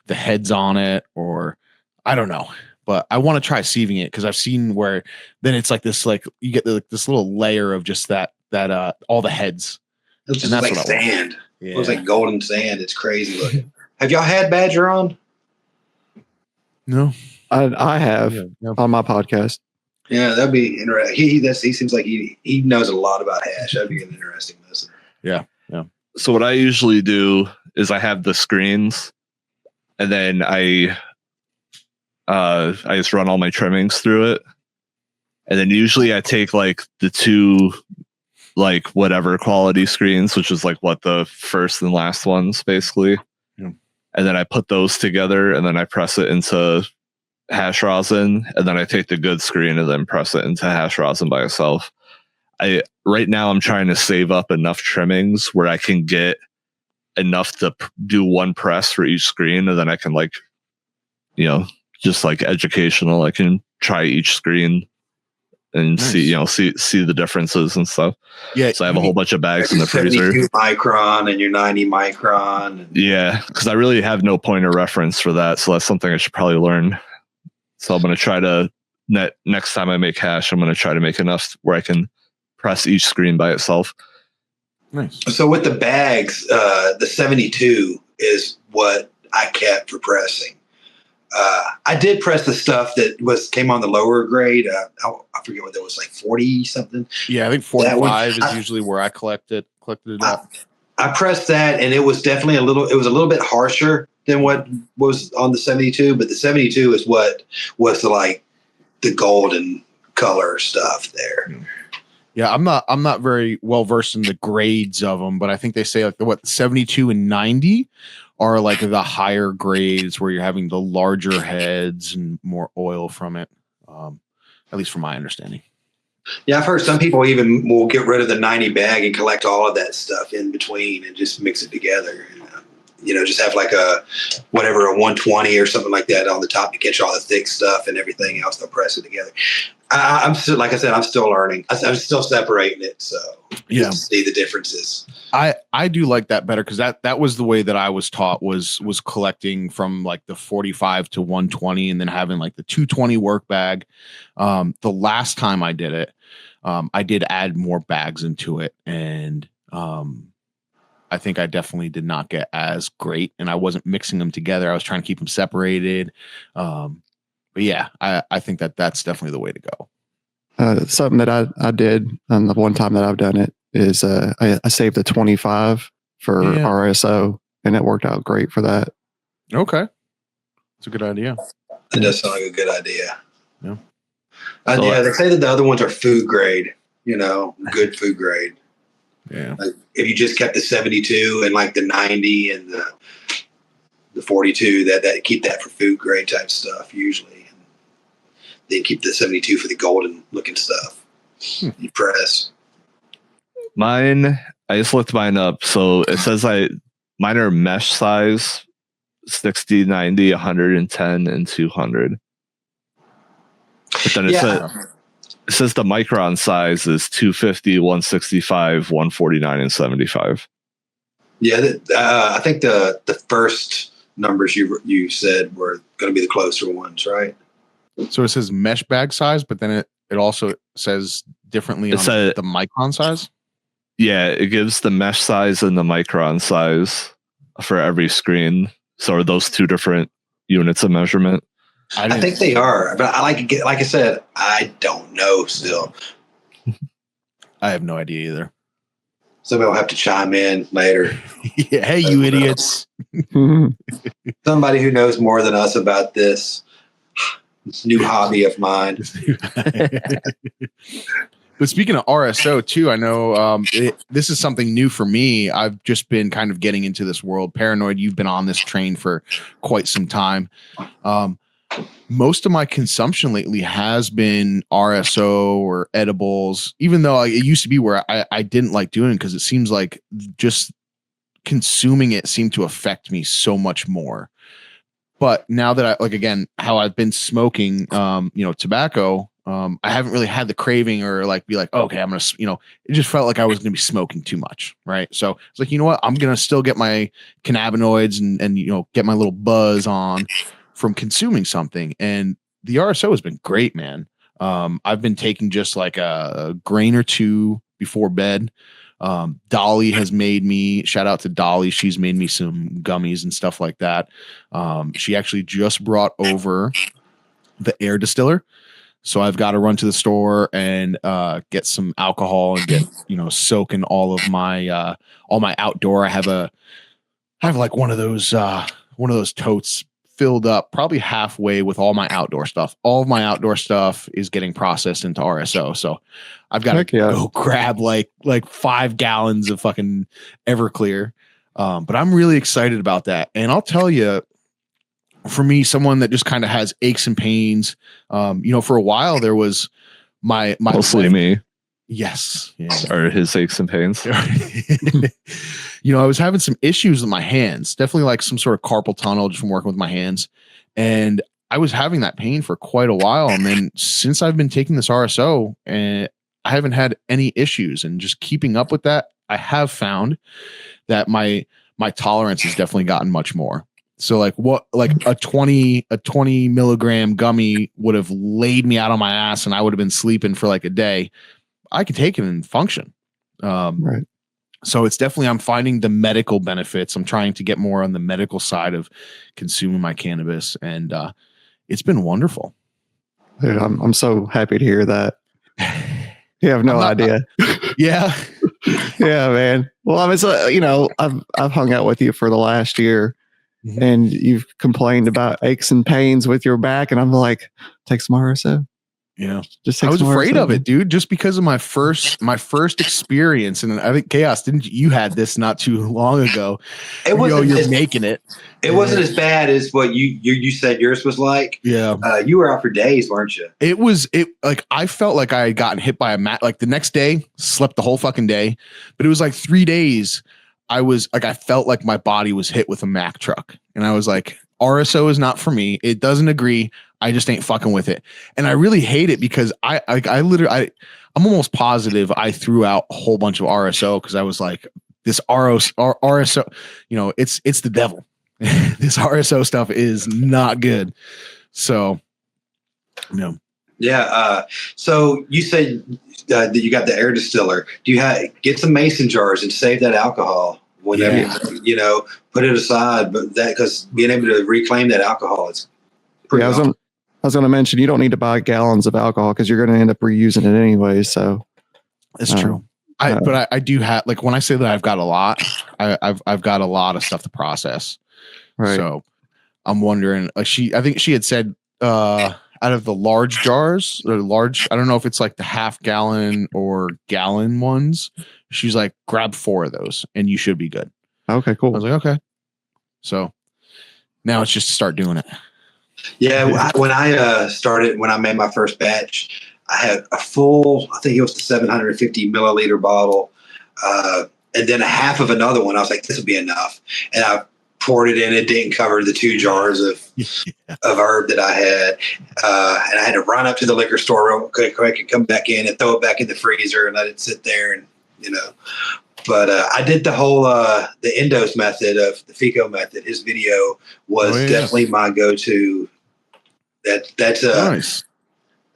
heads on it, or I don't know. But I want to try sieving it because I've seen where then it's this you get this little layer of just that all the heads. It was just like sand. Yeah. It was like golden sand. It's crazy looking. Have y'all had Badger on? No, I have on my podcast. Yeah, that'd be interesting. He seems like he knows a lot about hash. That'd be an interesting listener. Yeah. So what I usually do is I have the screens, and then I just run all my trimmings through it, and then usually I take the two whatever quality screens, which is what the first and last ones basically, and then I put those together, and then I press it into hash rosin, and then I take the good screen and then press it into hash rosin by itself. Right now I'm trying to save up enough trimmings where I can get enough to do one press for each screen, and then I can just educational. I can try each screen and see the differences and stuff. Yeah. So I have a whole bunch of bags in the freezer. 72 micron and your 90 micron. Yeah, because I really have no point of reference for that, so that's something I should probably learn. So I'm going to try to next time I make hash, I'm going to try to make enough where I can press each screen by itself. Nice. So with the bags, the 72 is what I kept for pressing. I did press the stuff that came on the lower grade. I forget what that was, 40 something. Yeah, I think 45 is usually where I collected it up. I pressed that, and it was definitely a little bit harsher than what was on the 72, but the 72 is what was the golden color stuff there. Yeah, I'm not very well versed in the grades of them, but I think they say 72 and 90 are the higher grades where you're having the larger heads and more oil from it. At least from my understanding. Yeah, I've heard some people even will get rid of the 90 bag and collect all of that stuff in between and just mix it together. Just have a 120 or something like that on the top to catch all the thick stuff and everything else. They'll press it together. I'm still, like I said, I'm still learning. I'm still separating it. So yeah, see the differences. I do like that better because that was the way that I was taught was collecting from the 45 to 120 and then having the 220 work bag. The last time I did it, I did add more bags into it, and I think I definitely did not get as great, and I wasn't mixing them together. I was trying to keep them separated. But yeah, I think that's definitely the way to go. Something that I did the one time that I've done it is I saved the 25 for RSO, and it worked out great for that. Okay. It's a good idea. It does sound like a good idea. Yeah. Yeah, they say that the other ones are food grade, good food grade. Yeah. Like if you just kept the 72 and like the 90 and the 42, that keep that for food grade type stuff usually. And then keep the 72 for the golden looking stuff. You press. Mine, I just looked mine up. So it says mine are mesh size 60, 90, 110, and 200. But then it says the micron size is 250, 165, 149, and 75. Yeah, I think the first numbers you said were going to be the closer ones, right? So it says mesh bag size, but then it also says differently on the micron size. Yeah, it gives the mesh size and the micron size for every screen. So are those two different units of measurement? I think they are, but like I said, I don't know still. I have no idea either. Somebody will have to chime in later. Yeah, hey, you idiots. Somebody who knows more than us about this new hobby of mine. But speaking of RSO too, I know this is something new for me. I've just been kind of getting into this world. Paranoid, you've been on this train for quite some time. Most of my consumption lately has been RSO or edibles, even though it used to be where I didn't like doing it because it seems like just consuming it seemed to affect me so much more. But now that how I've been smoking, tobacco, I haven't really had the craving or be like, okay, I'm going to, it just felt like I was going to be smoking too much. Right. So it's like, you know what, I'm going to still get my cannabinoids and get my little buzz on from consuming something. And the RSO has been great, man. I've been taking just like a grain or two before bed. Dolly has made me, shout out to Dolly. She's made me some gummies and stuff like that. She actually just brought over the air distiller. So I've got to run to the store and get some alcohol and get, soaking all my outdoor. I have like one of those totes filled up probably halfway with all my outdoor stuff. All of my outdoor stuff is getting processed into RSO. So I've got to go grab like 5 gallons of fucking Everclear. But I'm really excited about that. And I'll tell you, for me, someone that just kind of has aches and pains, for a while there was my mostly me. Yes. Yeah. Or his aches and pains. I was having some issues with my hands, definitely like some sort of carpal tunnel just from working with my hands. And I was having that pain for quite a while. And then since I've been taking this RSO, and I haven't had any issues, and just keeping up with that, I have found that my tolerance has definitely gotten much more. So like a 20 milligram gummy would have laid me out on my ass and I would have been sleeping for like a day. I could take it and function. Right. So it's definitely, I'm finding the medical benefits. I'm trying to get more on the medical side of consuming my cannabis, and it's been wonderful. Dude, I'm so happy to hear that. You have no idea. Yeah. Yeah, man. Well, I was, I've hung out with you for the last year, and you've complained about aches and pains with your back, and I'm like, take some RSO. Yeah, I was afraid of it, dude, just because of my first experience. And I think Chaos, didn't you had this not too long ago? It wasn't you're making it. It wasn't as bad as what you said yours was like. Yeah, you were out for days, weren't you? It like I felt like I had gotten hit by a mat. Like the next day, slept the whole fucking day, but it was like 3 days. I was like, I felt like my body was hit with a Mack truck, and I was like, RSO is not for me. It doesn't agree. I just ain't fucking with it. And I really hate it because I'm almost positive I threw out a whole bunch of RSO because I was like, this RSO, it's the devil. This RSO stuff is not good. So, Yeah. So you said that you got the air distiller. Do you get some mason jars and save that alcohol whenever put it aside? But because being able to reclaim that alcohol is pretty. Yeah, I was going to mention, you don't need to buy gallons of alcohol because you're going to end up reusing it anyway. So that's true. But I do have, like, when I say that I've got a lot, I've got a lot of stuff to process. Right. So I'm wondering, I think she had said out of the large jars, or large, I don't know if it's like the half gallon or gallon ones. She's like, grab 4 of those and you should be good. Okay, I cool. was like, okay. So now it's just to start doing it. Yeah, when I made my first batch, I had a full, I think it was the 750 milliliter bottle, and then a half of another one. I was like, this will be enough, and I poured it in. It didn't cover the 2 jars of herb that I had, and I had to run up to the liquor store real quick and come back in and throw it back in the freezer and let it sit there, and But I did the whole the Endos method of the FICO method. His video was definitely my go-to. That's nice.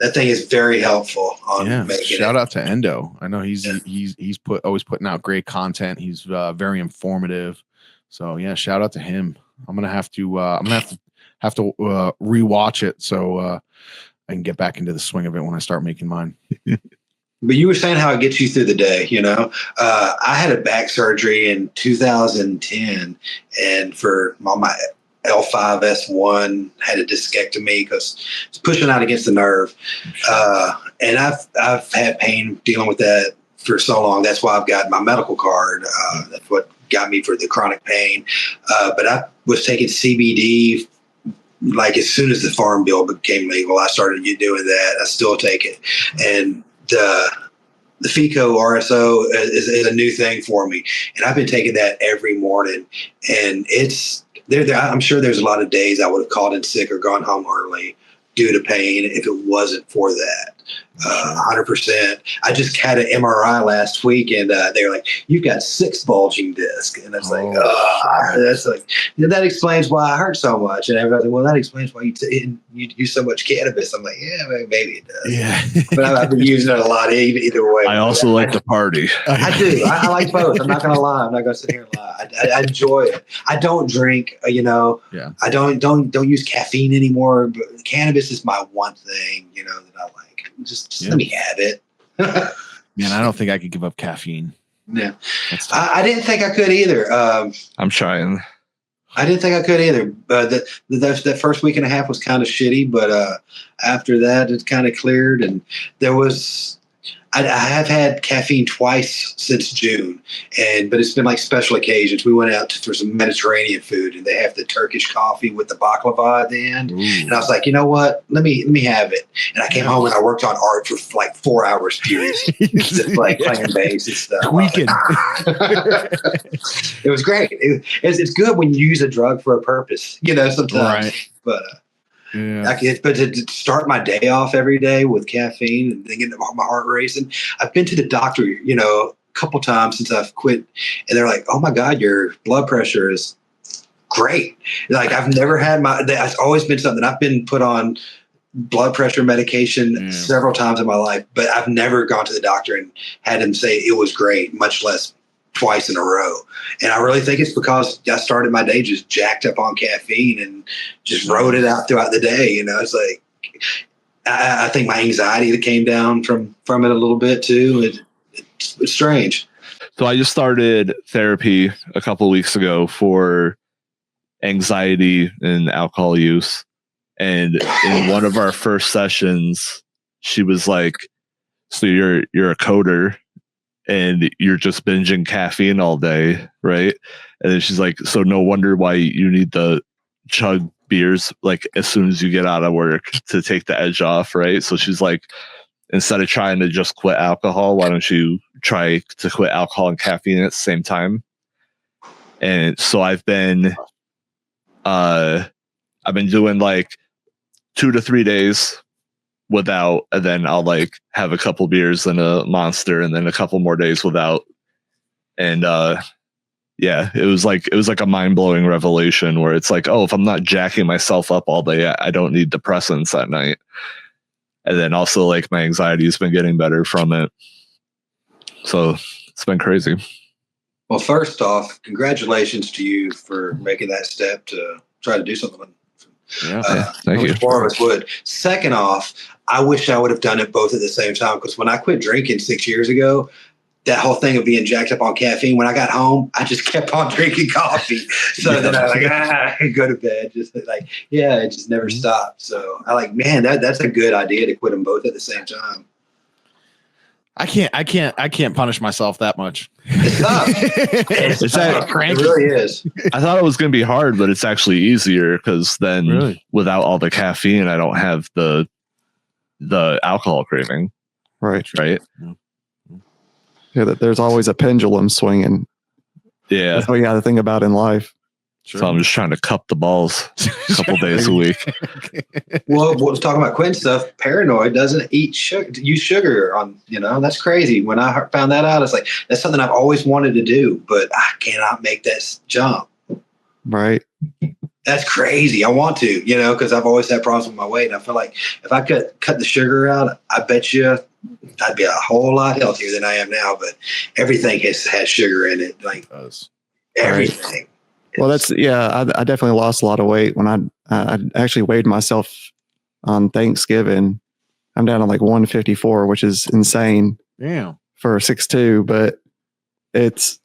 That thing is very helpful on making Shout out to Endo. I know he's always putting out great content. He's very informative. So yeah, shout out to him. I'm gonna have to rewatch it so I can get back into the swing of it when I start making mine. But you were saying how it gets you through the day. I had a back surgery in 2010, and for my L5S1 had a discectomy because it's pushing out against the nerve. And I've had pain dealing with that for so long. That's why I've got my medical card. That's what got me for the chronic pain. But I was taking CBD like as soon as the farm bill became legal. I started doing that. I still take it. And the FICO RSO is a new thing for me. And I've been taking that every morning. And it's I'm sure there's a lot of days I would have called in sick or gone home early due to pain if it wasn't for that. 100%. I just had an MRI last week, and they were like, "You've got 6 bulging discs," and I was like, "That's like that explains why I hurt so much." And everybody's like, "Well, that explains why you use so much cannabis." I'm like, "Yeah, maybe it does." Yeah, but I've been using it a lot either way. I also like to party. I do. I like both. I'm not gonna lie. I'm not gonna sit here and lie. I enjoy it. I don't drink. Yeah. I don't use caffeine anymore. But cannabis is my one thing. That I like. Just let me have it. Man, I don't think I could give up caffeine. Yeah, I didn't think I could either. I'm trying. I didn't think I could either. That first week and a half was kind of shitty, but after that, it kind of cleared. And there was, I have had caffeine twice since June, but it's been like special occasions. We went out for some Mediterranean food, and they have the Turkish coffee with the baklava at the end. Ooh. And I was like, you know what? Let me have it. And I came home and I worked on art for like 4 hours furious, just like playing bass and stuff. Tweaking. It was great. It's good when you use a drug for a purpose, sometimes. Right. But yeah. But to start my day off every day with caffeine and then getting my heart racing, I've been to the doctor, a couple times since I've quit, and they're like, "Oh my God, your blood pressure is great." Like I've never had that's always been something. I've been put on blood pressure medication several times in my life, but I've never gone to the doctor and had him say it was great, much less twice in a row. And I really think it's because I started my day just jacked up on caffeine and just rode it out throughout the day. It's like, I think my anxiety that came down from it a little bit too. It's strange. So I just started therapy a couple of weeks ago for anxiety and alcohol use. And in one of our first sessions, she was like, "So you're a coder and you're just binging caffeine all day, right?" And then she's like, "So no wonder why you need to chug beers like as soon as you get out of work to take the edge off, right?" So she's like, instead of trying to just quit alcohol, why don't you try to quit alcohol and caffeine at the same time? And so I've been doing like 2 to 3 days without, and then I'll like have a couple beers and a Monster, and then a couple more days without. And it was like a mind-blowing revelation where it's like, oh, if I'm not jacking myself up all day, I don't need depressants at night. And then also like my anxiety has been getting better from it. So it's been crazy. Well, first off, congratulations to you for making that step to try to do something. Thank you. More of us would. Second off, I wish I would have done it both at the same time, because when I quit drinking 6 years ago, that whole thing of being jacked up on caffeine. When I got home, I just kept on drinking coffee. So then I was like, I go to bed. Just like, it just never stopped. So I like, man, that's a good idea to quit them both at the same time. I can't punish myself that much. It's tough. It's tough. It really is. I thought it was going to be hard, but it's actually easier because then without all the caffeine, I don't have the alcohol craving. Right. Yeah, that there's always a pendulum swinging. Yeah. That's what you got to think about in life. Sure. So I'm just trying to cup the balls a couple days a week. Well, we're talking about quitting stuff. Paranoid doesn't use sugar on, that's crazy. When I found that out, it's like, that's something I've always wanted to do, but I cannot make that jump. Right. That's crazy. I want to, because I've always had problems with my weight. And I feel like if I could cut the sugar out, I bet you I'd be a whole lot healthier than I am now. But everything has sugar in it. Like everything. Right. Well, I definitely lost a lot of weight when I actually weighed myself on Thanksgiving. I'm down to like 154, which is insane. Damn. For a 6'2", but it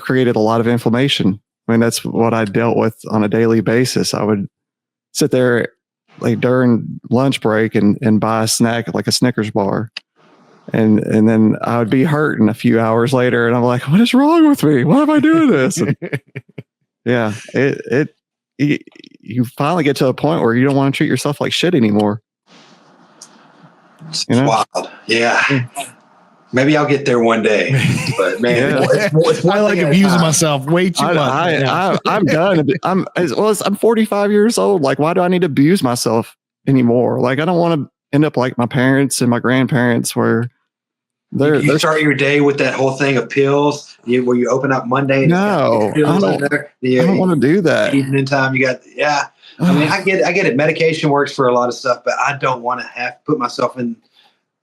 created a lot of inflammation. I mean, that's what I dealt with on a daily basis. I would sit there like during lunch break and buy a snack like a Snickers bar. And then I would be hurting a few hours later, and I'm like, "What is wrong with me? Why am I doing this?" And you finally get to a point where you don't want to treat yourself like shit anymore. It's wild, yeah. Maybe I'll get there one day, but man, it's I like abusing myself way too much. I'm done. I'm 45 years old. Like, why do I need to abuse myself anymore? Like, I don't want to end up like my parents and my grandparents, where you start your day with that whole thing of pills, where you open up Monday. No, I don't want to do that. Evening time, you got I mean, I get it. Medication works for a lot of stuff, but I don't want to have to put myself in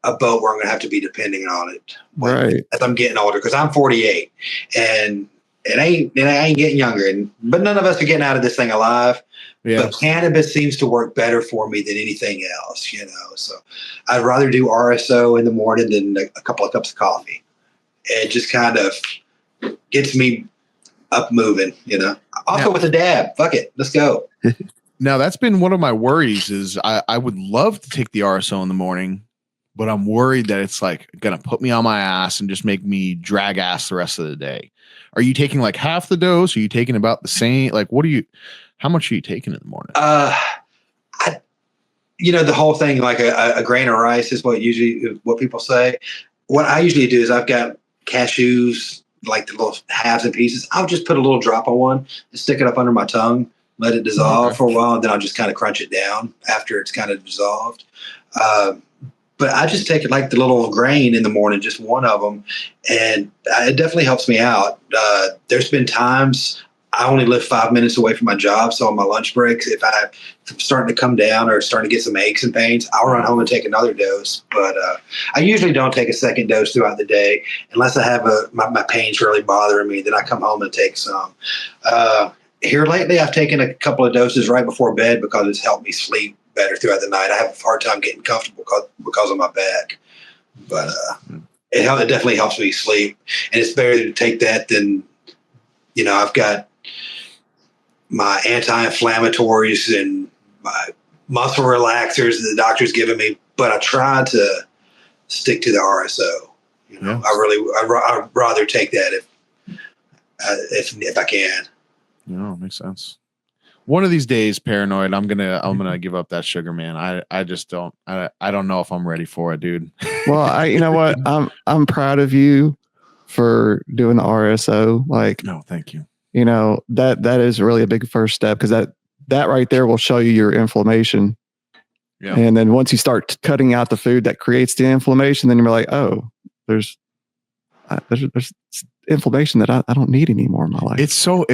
a boat where I'm going to have to be depending on it. Right. As I'm getting older, because I'm 48, and I ain't getting younger. But none of us are getting out of this thing alive. Yeah. But cannabis seems to work better for me than anything else, So I'd rather do RSO in the morning than a couple of cups of coffee. It just kind of gets me up moving, Also with a dab. Fuck it. Let's go. Now, that's been one of my worries is I would love to take the RSO in the morning, but I'm worried that it's like going to put me on my ass and just make me drag ass the rest of the day. Are you taking like half the dose? Are you taking about the same? Like, how much are you taking in the morning? The whole thing, like a grain of rice is what people say. What I usually do is I've got cashews, like the little halves and pieces. I'll just put a little drop on one and stick it up under my tongue, let it dissolve for a while, and then I'll just kind of crunch it down after it's kind of dissolved. But I just take it like the little grain in the morning, just one of them, and it definitely helps me out. There's been times I only live 5 minutes away from my job, so on my lunch breaks, if I'm starting to come down or starting to get some aches and pains, I'll run home and take another dose. But I usually don't take a second dose throughout the day unless I have my pains really bothering me. Then I come home and take some. Here lately, I've taken a couple of doses right before bed because it's helped me sleep better throughout the night. I have a hard time getting comfortable because of my back, but it definitely helps me sleep, and it's better to take that than I've got my anti-inflammatories and my muscle relaxers that the doctor's given me, but I try to stick to the RSO. I'd rather take that if I can. No, makes sense. One of these days, Paranoid, I'm gonna give up that sugar, man. I just don't. I don't know if I'm ready for it, dude. Well, you know what? I'm proud of you for doing the RSO. Like, no, thank you. That is really a big first step, because that right there will show you your inflammation. Yeah. And then once you start cutting out the food that creates the inflammation, then you're like, oh, there's inflammation that I don't need anymore in my life. It's so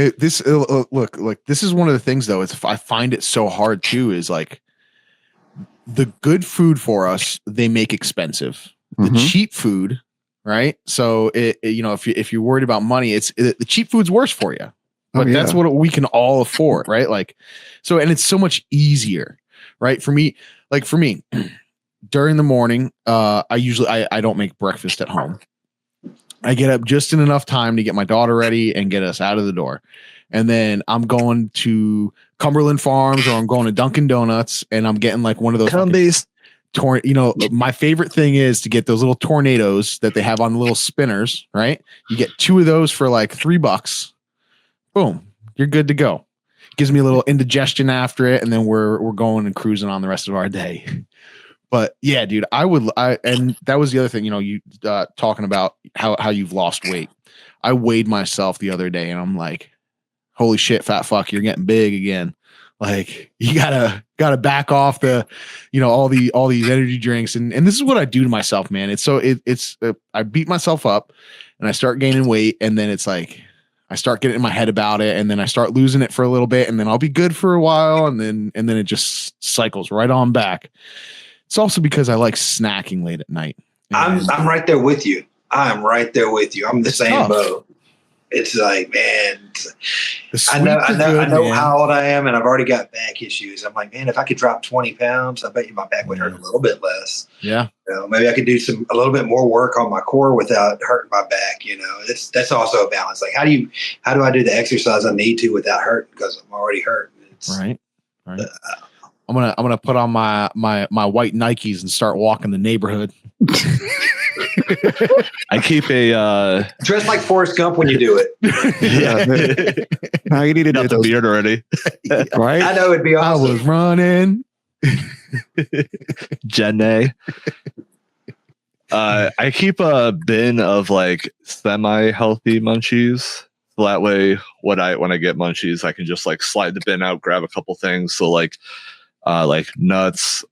look, like this is one of the things though. I find it so hard too. Is like the good food for us, they make expensive. The cheap food, right? So if you're worried about money, the cheap food's worse for you. But that's what we can all afford, right? Like, so, and it's so much easier, right? For me, during the morning, I don't make breakfast at home. I get up just in enough time to get my daughter ready and get us out of the door. And then I'm going to Cumberland Farms or I'm going to Dunkin' Donuts and I'm getting like one of those my favorite thing is to get those little tornadoes that they have on the little spinners, right? You get 2 of those for like $3. Boom. You're good to go. Gives me a little indigestion after it. And then we're going and cruising on the rest of our day. But yeah, dude, and that was the other thing, you talking about how you've lost weight. I weighed myself the other day and I'm like, holy shit, fat fuck, you're getting big again. Like you gotta back off the, all these energy drinks. And this is what I do to myself, man. I beat myself up and I start gaining weight. And then it's like, I start getting in my head about it and then I start losing it for a little bit and then I'll be good for a while. And then it just cycles right on back. It's also because I like snacking late at night. I'm right there with you. I'm the same tough. boat. It's like, man, I good, know man. how old I am, and I've already got back issues. I'm like, man, if I could drop 20 pounds, I bet you my back would hurt a little bit less. Yeah. Maybe I could do a little bit more work on my core without hurting my back. That's also a balance. Like, how do I do the exercise I need to without hurting because I'm already hurt? Right. I'm gonna put on my white Nikes and start walking the neighborhood. I keep a dress like Forrest Gump when you do it. Yeah. Now you need to do the beard already, right? I know it'd be awesome. I was running. Jenny. I keep a bin of like semi-healthy munchies. So that way, when I get munchies, I can just like slide the bin out, grab a couple things. So like nuts,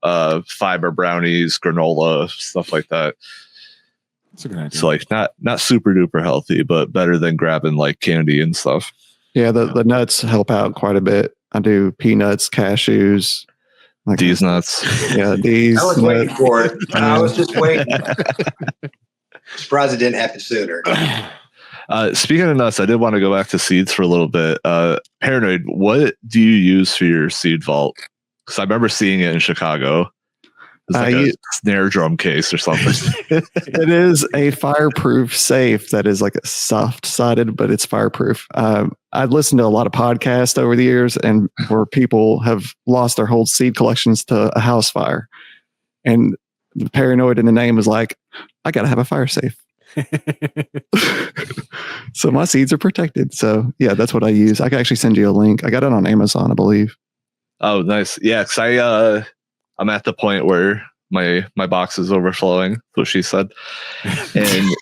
fiber brownies, granola, stuff like that. That's a good idea. So like not super duper healthy, but better than grabbing like candy and stuff. Yeah, the nuts help out quite a bit. I do peanuts, cashews. Like These nuts. Yeah, these. I was waiting for it. I was just waiting. Surprised it didn't happen sooner. Speaking of nuts, I did want to go back to seeds for a little bit. Paranoid, what do you use for your seed vault? Because I remember seeing it in Chicago. It's like a snare drum case or something. It is a fireproof safe that is like a soft-sided, but it's fireproof. I've listened to a lot of podcasts over the years and where people have lost their whole seed collections to a house fire. And the paranoid in the name is like, I got to have a fire safe. So my seeds are protected. So yeah, that's what I use. I can actually send you a link. I got it on Amazon, I believe. Oh, nice. Yeah, because I'm at the point where my box is overflowing. That's what she said. And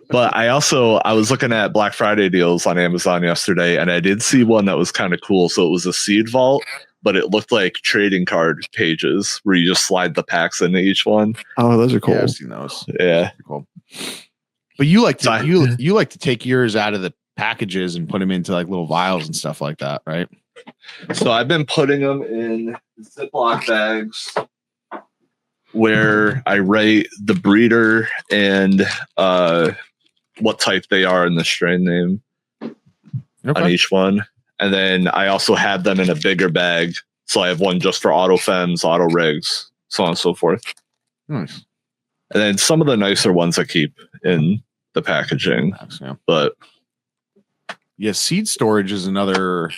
but I was looking at Black Friday deals on Amazon yesterday, and I did see one that was kind of cool. So it was a seed vault, but it looked like trading card pages where you just slide the packs into each one. Oh, those are cool. Yeah, I've seen those. Yeah, cool. But you like to you like to take yours out of the packages and put them into like little vials and stuff like that, right? So I've been putting them in Ziploc bags where I write the breeder and what type they are and the strain name on each one. And then I also have them in a bigger bag. So I have one just for auto fems, auto rigs, so on and so forth. Nice. And then some of the nicer ones I keep in the packaging. Yeah. But yeah, seed storage is another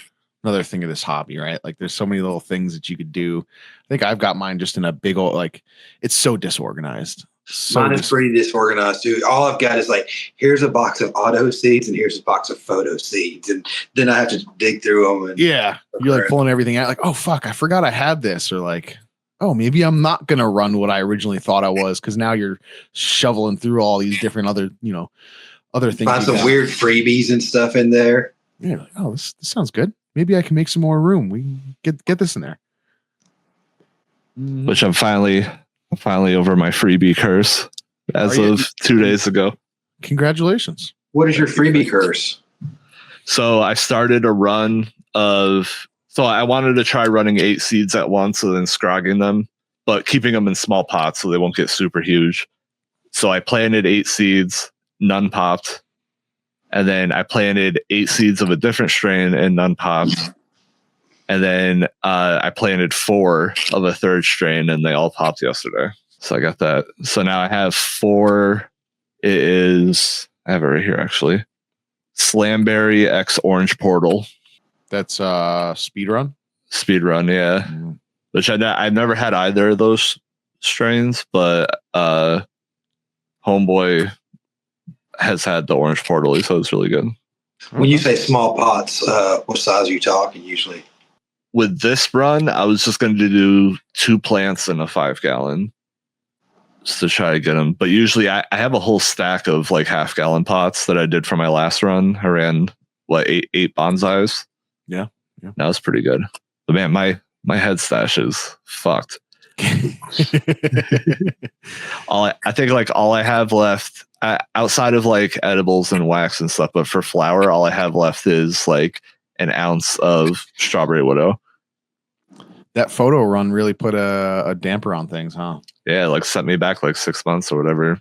thing of this hobby, right? Like there's so many little things that you could do. I think I've got mine just in a big old, like it's so disorganized. Mine is pretty disorganized too. All I've got is like, here's a box of auto seeds and here's a box of photo seeds. And then I have to dig through them. And yeah. You're like pulling everything out like, oh fuck, I forgot I had this. Or like, oh, maybe I'm not going to run what I originally thought I was. Cause now you're shoveling through all these different other things. Find some weird freebies and stuff in there. Yeah. Like, oh, this sounds good. Maybe I can make some more room. We can get this in there. Which I'm finally over my freebie curse as of 2 days ago. Congratulations. What is your freebie curse? So I started a run so I wanted to try running 8 seeds at once and then scrogging them, but keeping them in small pots so they won't get super huge. So I planted 8 seeds, none popped. And then I planted 8 seeds of a different strain and none popped. And then I planted 4 of a third strain, and they all popped yesterday. So I got that. So now I have 4. It is, I have it right here actually. Slamberry X Orange Portal. That's speedrun. Speedrun, yeah. Mm. Which I've never had either of those strains, but Homeboy has had the Orange Portal, so it's really good. When you say small pots, what size are you talking usually? With this run, I was just going to do 2 plants in a 5-gallon just to try to get them. But usually I have a whole stack of like half-gallon pots that I did for my last run. I ran, eight bonsais? Yeah. That was pretty good. But man, my head stash is fucked. I think like all I have left outside of like edibles and wax and stuff, but for flour, all I have left is like an ounce of strawberry widow. That photo run really put a damper on things, huh? Yeah, like set me back like 6 months or whatever.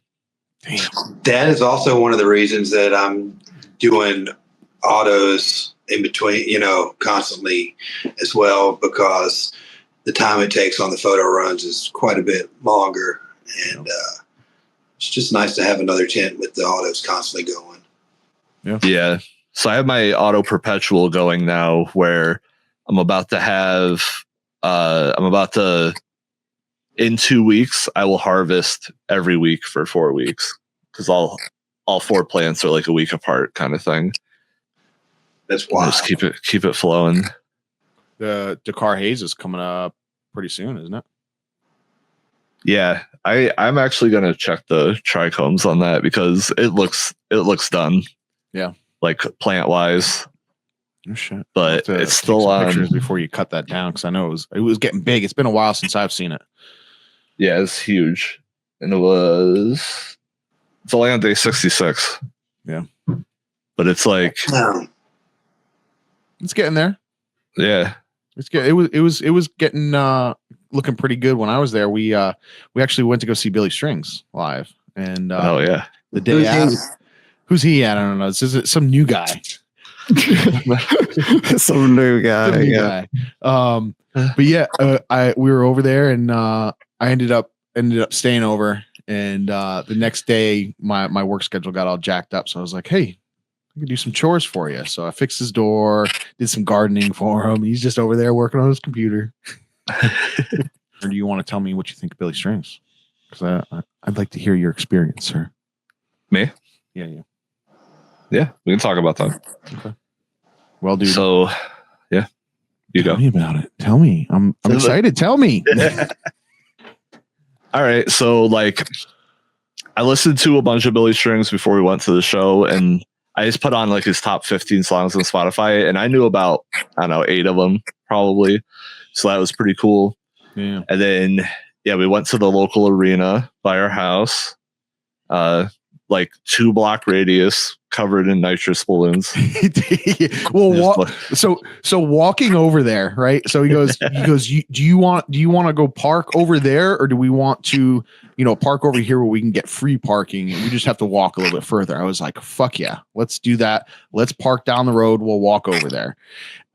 Damn. That is also one of the reasons that I'm doing autos in between, constantly as well, because the time it takes on the photo runs is quite a bit longer. And it's just nice to have another tent with the autos constantly going. Yeah. So I have my auto perpetual going now where I'm about to in 2 weeks, I will harvest every week for 4 weeks because all 4 plants are like a week apart kind of thing. That's wild. Just keep it flowing. The Dakar Haze is coming up pretty soon, isn't it? Yeah, I'm actually gonna check the trichomes on that because it looks done. Yeah, like plant wise. Oh shit! But it's still on pictures before you cut that down because I know it was getting big. It's been a while since I've seen it. Yeah, it's huge, and it's only on day 66. Yeah, but it's like it's getting there. Yeah, it was getting looking pretty good when I was there. We actually went to go see Billy Strings live, and oh yeah, the day after. Who's he at? I don't know. This is some new guy. Some new guy. But yeah, we were over there, and I ended up staying over. And the next day, my work schedule got all jacked up. So I was like, "Hey, I can do some chores for you." So I fixed his door, did some gardening for him. He's just over there working on his computer. Or do you want to tell me what you think of Billy Strings? Because I'd like to hear your experience, sir. Me? Yeah, we can talk about that. Okay. Well, dude. So, yeah, tell me about it. Tell me. I'm excited. Tell me. All right. So, like, I listened to a bunch of Billy Strings before we went to the show, and I just put on like his top 15 songs on Spotify, and I knew about 8 of them probably. So that was pretty cool. Yeah. And then we went to the local arena by our house. Like 2-block radius covered in nitrous balloons. Well, so walking over there, right? So he goes, do you want to go park over there, or do we want to, park over here where we can get free parking and we just have to walk a little bit further? I was like, fuck yeah, let's do that. Let's park down the road. We'll walk over there.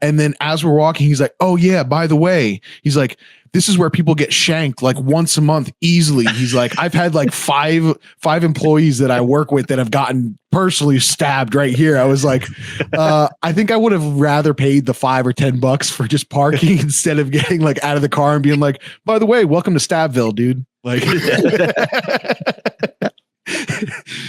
And then as we're walking, he's like, oh yeah, by the way, he's like, this is where people get shanked like once a month easily. He's like, I've had like five employees that I work with that have gotten personally stabbed right here. I was like, I think I would have rather paid the $5 or $10 for just parking instead of getting like out of the car and being like, by the way, welcome to Stabville, dude. Like,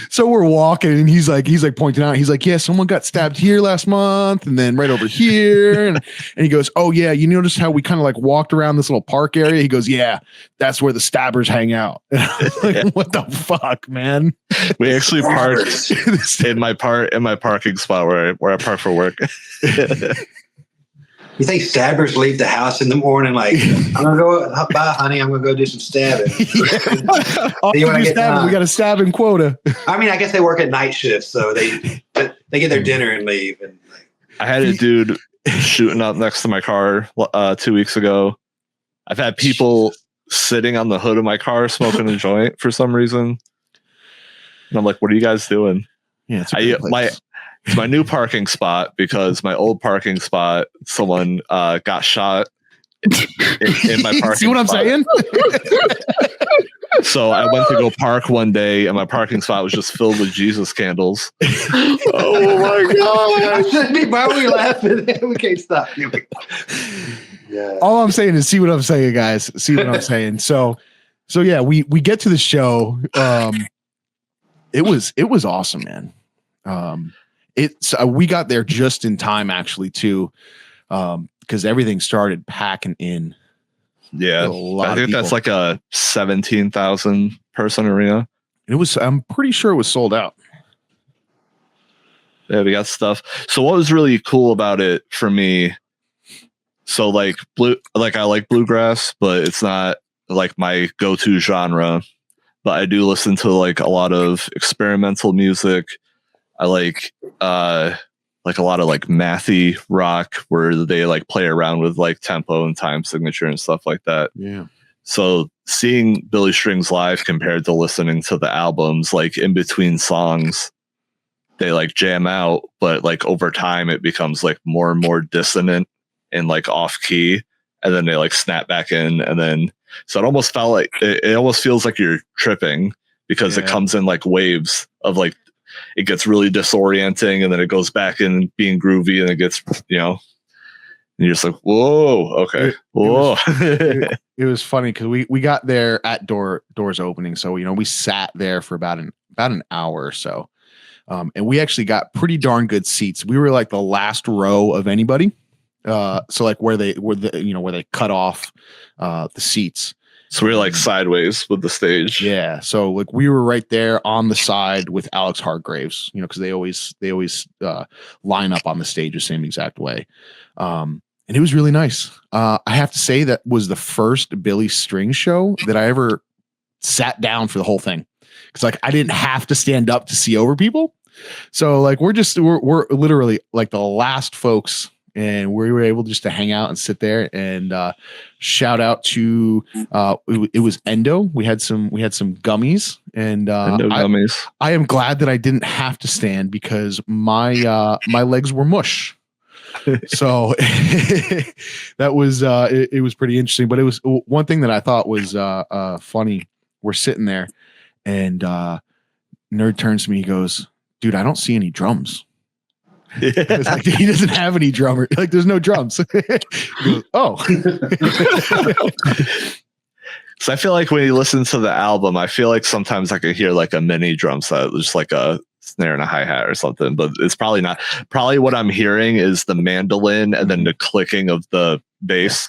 so we're walking and he's like pointing out, he's like, yeah, someone got stabbed here last month and then right over here. And he goes, oh yeah, you notice how we kind of like walked around this little park area? He goes, yeah, that's where the stabbers hang out. Like, what the fuck, man? We actually parked in my parking spot where I park for work. You think stabbers leave the house in the morning like, I'm going to go, bye, honey, I'm going to go do some stabbing. We got a stabbing quota. I mean, I guess they work at night shifts, so they get their dinner and leave. And I had a dude shooting up next to my car 2 weeks ago. I've had people sitting on the hood of my car smoking a joint for some reason. And I'm like, what are you guys doing? Yeah, it's a It's my new parking spot because my old parking spot, someone got shot in my parking See what I'm spot. saying? So I went to go park one day, and my parking spot was just filled with Jesus candles. Oh my god! Why are we laughing? We can't stop. Yeah. All I'm saying is, see what I'm saying, guys. See what I'm saying. So yeah, we get to the show. It was awesome, man. We got there just in time, actually, too, because everything started packing in. Yeah, I think that's like a 17,000 person arena. I'm pretty sure it was sold out. Yeah, we got stuff. So what was really cool about it for me? So like I like bluegrass, but it's not like my go-to genre. But I do listen to like a lot of experimental music. I like a lot of like mathy rock where they like play around with like tempo and time signature and stuff like that. Yeah. So seeing Billy Strings live compared to listening to the albums, like in between songs, they like jam out, but like over time it becomes like more and more dissonant and like off key, and then they like snap back in, and then so it almost felt like it almost feels like you're tripping because it comes in like waves of like it gets really disorienting, and then it goes back in being groovy, and it gets and you're just like, whoa, okay, whoa. It was funny because we got there at doors opening, so we sat there for about an hour or so, and we actually got pretty darn good seats. We were like the last row of anybody, so like where they cut off the seats. So we were like sideways with the stage. Yeah. So like we were right there on the side with Alex Hargraves, because they always line up on the stage the same exact way. And it was really nice. I have to say that was the first Billy Strings show that I ever sat down for the whole thing. Cause like I didn't have to stand up to see over people. So like we're literally like the last folks, and we were able just to hang out and sit there and shout out to it was Endo. We had some gummies, and Endo gummies. I am glad that I didn't have to stand because my legs were mush. So that was it was pretty interesting. But it was one thing that I thought was funny. We're sitting there, and Nerd turns to me. He goes, "Dude, I don't see any drums." It's like, he doesn't have any drummer. Like, there's no drums. Goes, oh. So I feel like when you listen to the album, I feel like sometimes I could hear like a mini drum set, just like a snare and a hi-hat or something, but it's probably not. Probably what I'm hearing is the mandolin and then the clicking of the bass.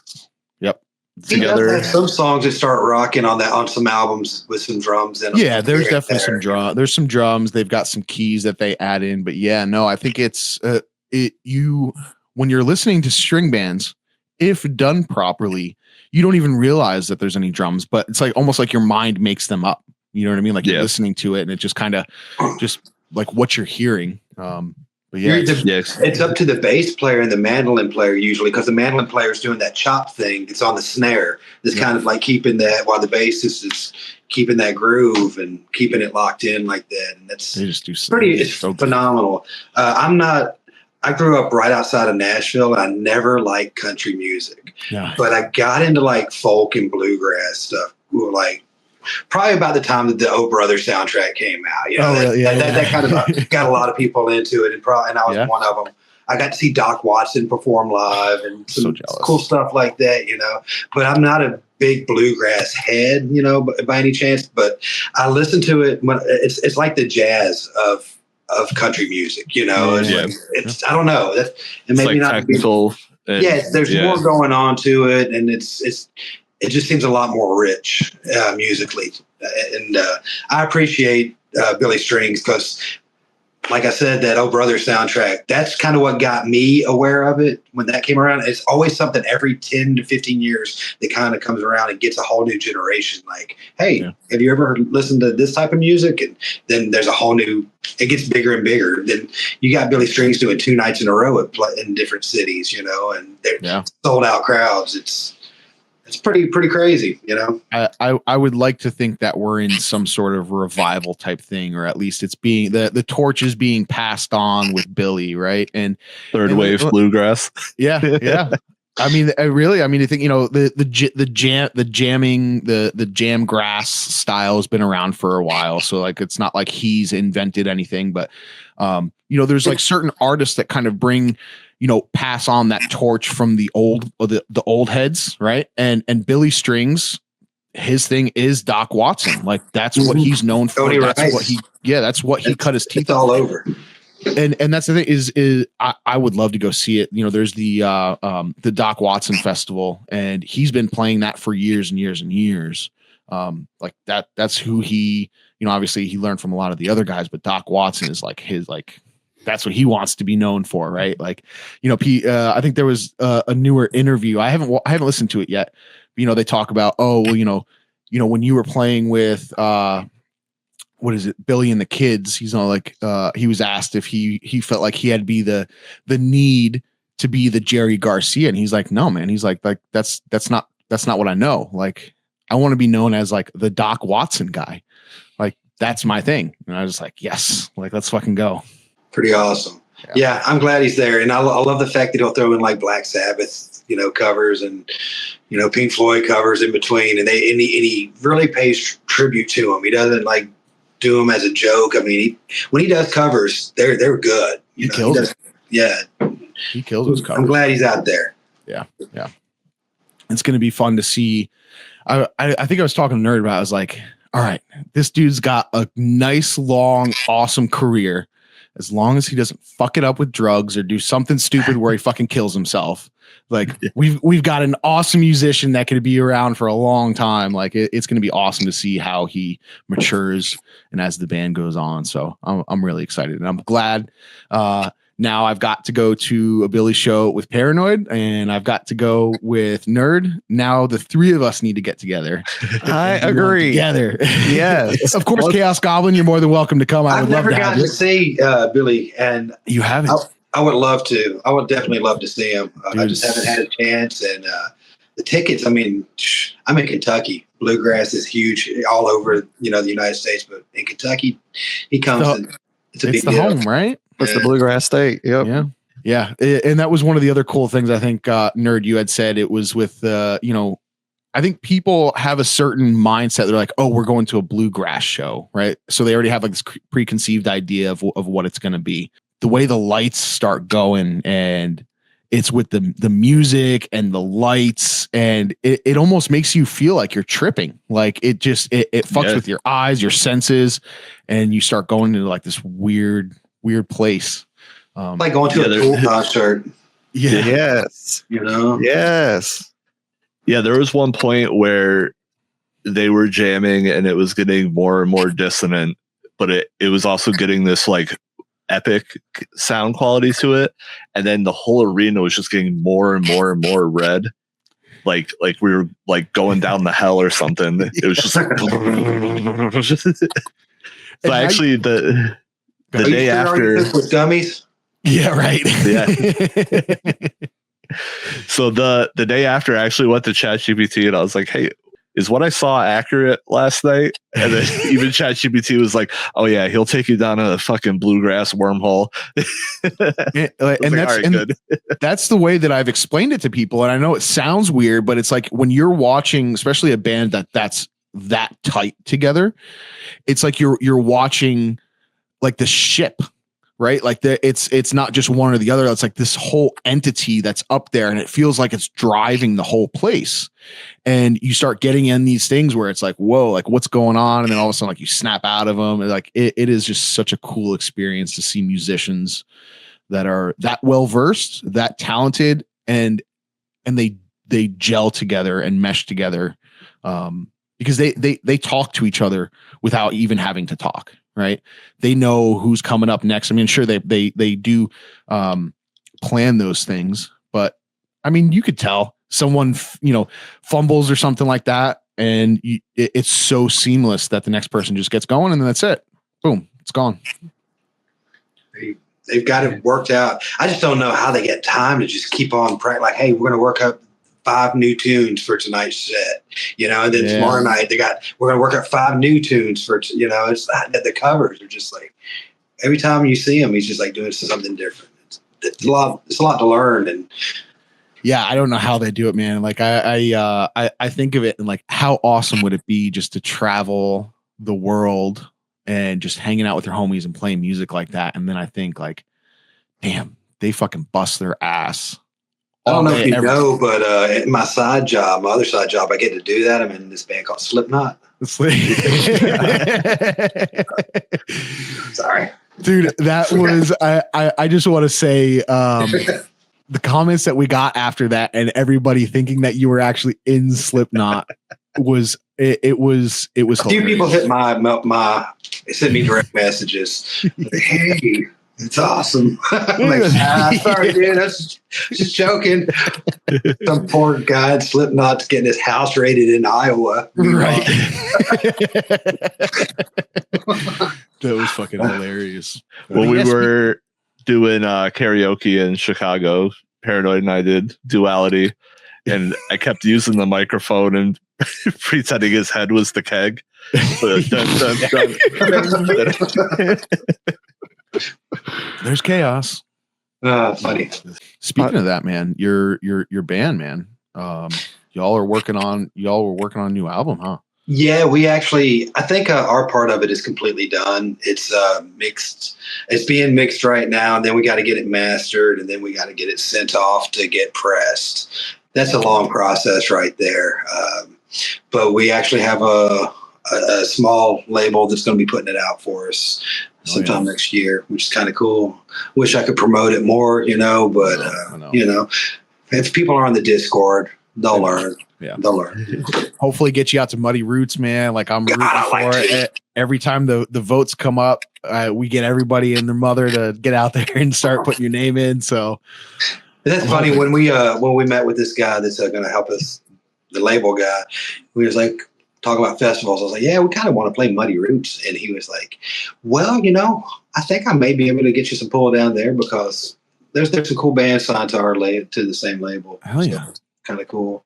Yep. Together. Some songs that start rocking on some albums with some drums in them. Yeah, there's definitely some drum. There's some drums. They've got some keys that they add in, but yeah, no, I think it's when you're listening to string bands, if done properly, you don't even realize that there's any drums, but it's like almost like your mind makes them up. You know what I mean? Like you're listening to it, and it just kind of just like what you're hearing. But yeah, it's up to the bass player and the mandolin player usually, because the mandolin player is doing that chop thing. It's on the snare. It's kind of like keeping that, while the bassist is keeping that groove and keeping it locked in like that. And that's it's phenomenal. I grew up right outside of Nashville, and I never liked country music. Yeah. But I got into like folk and bluegrass stuff. Like probably about the time that the Oh Brother soundtrack came out. That kind of got a lot of people into it, and I was one of them. I got to see Doc Watson perform live and some cool stuff like that, But I'm not a big bluegrass head, by any chance. But I listen to it when it's like the jazz of country music, It's I don't know. It maybe like not technical. There's more going on to it, and it just seems a lot more rich musically. And I appreciate Billy Strings because, like I said, that Oh Brother soundtrack, that's kind of what got me aware of it when that came around. It's always something every 10 to 15 years that kind of comes around and gets a whole new generation. Like, hey, have you ever listened to this type of music? And then there's a whole new, it gets bigger and bigger. Then you got Billy Strings doing 2 nights in a row in different cities, and they're sold out crowds. It's it's pretty crazy, you know. I would like to think that we're in some sort of revival type thing, or at least it's being the torch is being passed on with Billy, right? And Third wave bluegrass. Yeah. I mean, I think, you know, the jam grass style has been around for a while. So like, it's not like he's invented anything, but, you know, there's like certain artists that kind of bring, you know, pass on that torch from the old heads. Right. And Billy Strings, his thing is Doc Watson. Like that's what he's known for. Tony That's Rice. what he cut his teeth. It's all over. And that's the thing is I would love to go see it. You know, there's the Doc Watson Festival, and he's been playing that for years and years and years. Like that's who he, you know, obviously he learned from a lot of the other guys, but Doc Watson is like his, like, that's what he wants to be known for. Right. Like, you know, I think there was a newer interview. I haven't listened to it yet. But, you know, they talk about, oh, well, you know, when you were playing with, what is it, Billy and the Kids, he's not like, he was asked if he felt like he had to be the need to be the Jerry Garcia. And he's like, no, man. He's like, that's not what I know. Like, I want to be known as like the Doc Watson guy. Like, that's my thing. And I was like, yes, like, let's fucking go. Pretty awesome. Yeah, I'm glad he's there. And I love the fact that he'll throw in like Black Sabbath, you know, covers and, you know, Pink Floyd covers in between. And he really pays tribute to him. He doesn't like do them as a joke. I mean, when he does covers, they're good. He kills it. Yeah. He kills his covers. I'm glad he's out there. Yeah. Yeah. It's going to be fun to see. I think I was talking to Nerd about, I was like, all right, this dude's got a nice, long, awesome career. As long as he doesn't fuck it up with drugs or do something stupid where he fucking kills himself. Like we've got an awesome musician that could be around for a long time. Like it's going to be awesome to see how he matures and as the band goes on. So I'm really excited, and I'm glad. Now I've got to go to a Billy show with Paranoid, and I've got to go with Nerd. Now the three of us need to get together. I agree. Together. Yes. Of course, Chaos Goblin, you're more than welcome to come. I've never gotten to see Billy, and you haven't. I would love to. I would definitely love to see him. I just haven't had a chance. And the tickets, I mean, I'm in Kentucky. Bluegrass is huge all over, you know, the United States, but in Kentucky, he comes. It's a big deal. Home, right? It's the Bluegrass State. Yep. Yeah. Yeah. And that was one of the other cool things I think, Nerd, you had said. It was with, you know, I think people have a certain mindset. They're like, oh, we're going to a bluegrass show, right? So they already have like this preconceived idea of what it's going to be. The way the lights start going, and it's with the music and the lights, and it almost makes you feel like you're tripping. Like it fucks with your eyes, your senses, and you start going into like this weird place. Like going to a Tool concert. Yeah. Yes. You know? Yes. Yeah, there was one point where they were jamming and it was getting more and more dissonant, but it was also getting this like epic sound quality to it. And then the whole arena was just getting more and more and more red. Like we were like going down the hell or something. It was just like so actually the day after with dummies. Yeah, right. Yeah. So the day after, I actually went to ChatGPT and I was like, "Hey, is what I saw accurate last night?" And then even ChatGPT was like, "Oh yeah, he'll take you down a fucking bluegrass wormhole." That's the way that I've explained it to people. And I know it sounds weird, but it's like when you're watching, especially a band that's that tight together, it's like you're watching like the ship. Right. Like it's not just one or the other. It's like this whole entity that's up there, and it feels like it's driving the whole place. And you start getting in these things where it's like, whoa, like what's going on? And then all of a sudden, like you snap out of them. And like, it is just such a cool experience to see musicians that are that well-versed, that talented, and they gel together and mesh together. Because they talk to each other without even having to talk. Right. They know who's coming up next. I mean, sure, they do plan those things, but I mean, you could tell someone, fumbles or something like that. And it's so seamless that the next person just gets going and then that's it. Boom. It's gone. They've got it worked out. I just don't know how they get time to just keep on practicing. Like, hey, we're going to work up 5 new tunes for tonight's set, and then Yeah. tomorrow night we're going to work out 5 new tunes for, it's the covers are just like, every time you see him, he's just like doing something different. It's a lot to learn. And yeah, I don't know how they do it, man. Like I think of it and like, how awesome would it be just to travel the world and just hanging out with your homies and playing music like that. And then I think like, damn, they fucking bust their ass. I don't know if you know, but at my other side job, I get to do that. I'm in this band called Slipknot. Sorry. Dude, that was, I just want to say, the comments that we got after that and everybody thinking that you were actually in Slipknot was, it was a few hilarious. people hit they sent me direct messages. Hey, it's awesome. I'm like, sorry, dude. That's just joking. Some poor guy in Slipknot's getting his house raided in Iowa. Right. That was fucking hilarious. When we were doing karaoke in Chicago, Paranoid and I did Duality, and I kept using the microphone and pretending his head was the keg. There's chaos. Funny. Speaking of that, man, your band, man. Y'all were working on a new album, huh? Yeah, we actually, I think our part of it is completely done. It's mixed. It's being mixed right now, and then we got to get it mastered, and then we got to get it sent off to get pressed. That's a long process right there. But we actually have a small label that's going to be putting it out for us sometime next year, which is kind of cool. Wish I could promote it more, but if people are on the Discord, they'll learn. Yeah, they'll learn. Hopefully, get you out to Muddy Roots, man. Like I'm rooting for it. Every time the votes come up, we get everybody and their mother to get out there and start putting your name in. So that's funny. When we met with this guy that's going to help us, the label guy, we was like talking about festivals. I was like, yeah, we kind of want to play Muddy Roots, and he was like, well, I think I may be able to get you some pull down there because there's some cool bands signed to the same label. Hell yeah, so, kind of cool.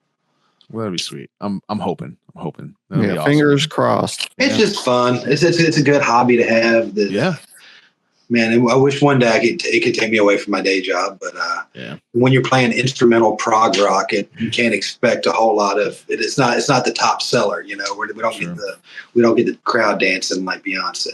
Well, that'd be sweet. I'm hoping. That'll be awesome. Fingers crossed. It's just fun. It's a good hobby to have. Man, I wish one day it could take me away from my day job. But when you're playing instrumental prog rock, you can't expect a whole lot of it. It's not the top seller. We don't get the crowd dancing like Beyonce.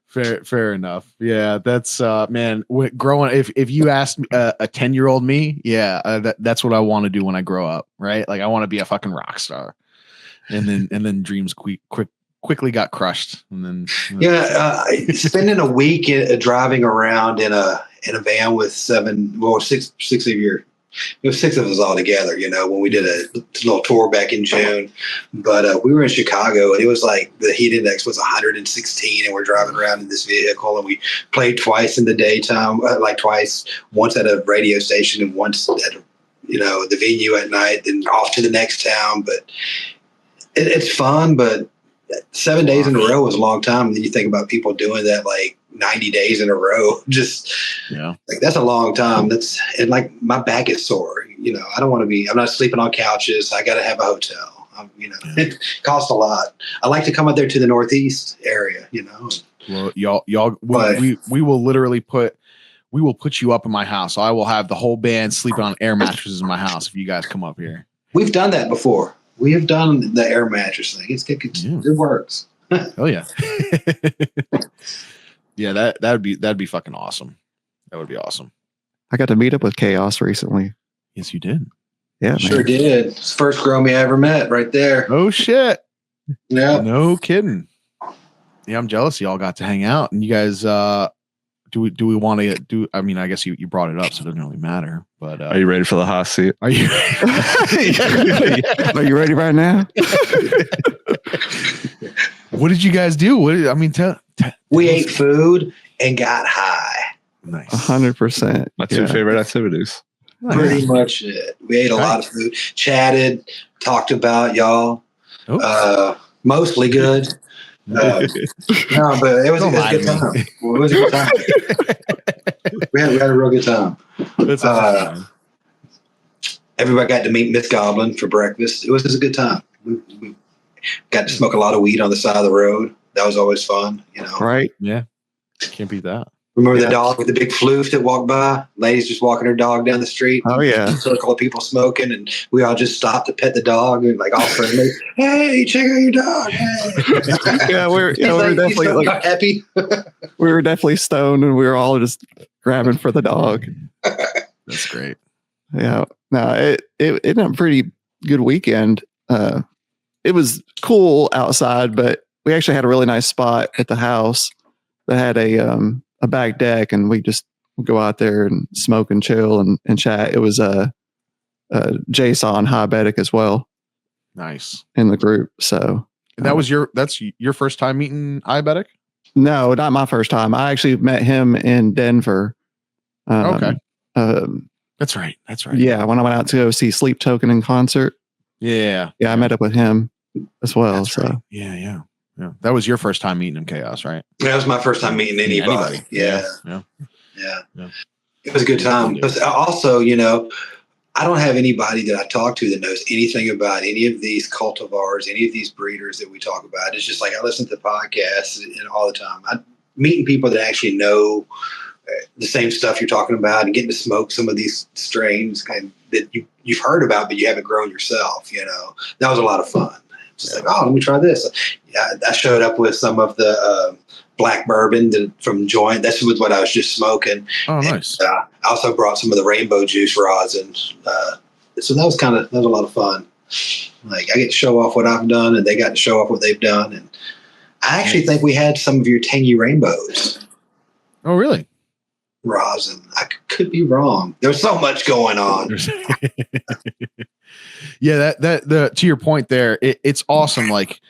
Fair enough. Yeah, that's man. Growing, if you asked a 10-year-old me, that's what I want to do when I grow up, right? Like I want to be a fucking rock star, and then dreams quickly got crushed, and then spending a week driving around in a van with six of your. It was 6 of us all together, when we did a little tour back in June. But we were in Chicago, and it was like the heat index was 116, and we're driving around in this vehicle, and we played twice in the daytime, once at a radio station and once at the venue at night, then off to the next town. But it's fun, but 7 days in a row was a long time. And then you think about people doing that like 90 days in a row. Just like that's a long time. And like my back is sore. I don't want to be. I'm not sleeping on couches. I got to have a hotel. It costs a lot. I like to come up there to the Northeast area. Well, y'all, we will literally put you up in my house. So I will have the whole band sleeping on air mattresses in my house if you guys come up here. We've done that before. We have done the air mattress thing. It works. Oh yeah. Yeah, that'd be fucking awesome. That would be awesome. I got to meet up with Chaos recently. Yes, you did. Yeah, sure man. did. It's the first Gromie I ever met, right there. Oh shit. Yeah. No kidding. Yeah, I'm jealous y'all got to hang out. And you guys do we want to do? I mean, I guess you brought it up, so it doesn't really matter. But are you ready for the hot seat? Are you? Are you ready right now? What did you guys do? We ate food and got high. Nice. 100%. My 2 favorite activities. Pretty much it. We ate a lot of food, chatted, talked about y'all. Mostly good. No, but it was a good time. It was a good time. We had a real good time. That's awesome. Everybody got to meet Miss Goblin for breakfast. It was just a good time. We got to smoke a lot of weed on the side of the road. That was always fun, you know. Right. Yeah. Can't beat that. Remember the dog with the big floof that walked by? Ladies just walking her dog down the street. Oh, yeah. A circle of people smoking, and we all just stopped to pet the dog and like all friendly. Hey, check out your dog. Hey. Yeah, we were He's definitely so like happy. we were definitely stoned, and we were all just grabbing for the dog. That's great. Yeah. No, it had a pretty good weekend. It was cool outside, but we actually had a really nice spot at the house that had a back deck, and we just go out there and smoke and chill and chat. It was Jason Hiabetic as well Nice. in the group. So And that's your first time meeting Ibetic? no, not my first time. I actually met him in Denver. Okay. That's right. Yeah, when I went out to go see Sleep Token in concert. Yeah. Yeah, I met up with him as well. That's so right. Yeah. That was your first time meeting him, Chaos, right? That was my first time meeting anybody. Yeah. It was a good time. But also, you know, I don't have anybody that I talk to that knows anything about any of these cultivars, any of these breeders that we talk about. It's just like I listen to podcasts all the time. I'm meeting people that actually know the same stuff you're talking about and getting to smoke some of these strains that you've heard about, but you haven't grown yourself. You know, that was a lot of fun. Just like, oh, let me try this. I showed up with some of the black bourbon from Joint. That's what I was just smoking. Oh, nice. And, I also brought some of the rainbow juice rosin. So that was a lot of fun. Like I get to show off what I've done, and they got to show off what they've done. And I actually think we had some of your tangy rainbows. Oh, really? Rosin. I could be wrong. There's so much going on. Yeah, that to your point there, it's awesome. Like,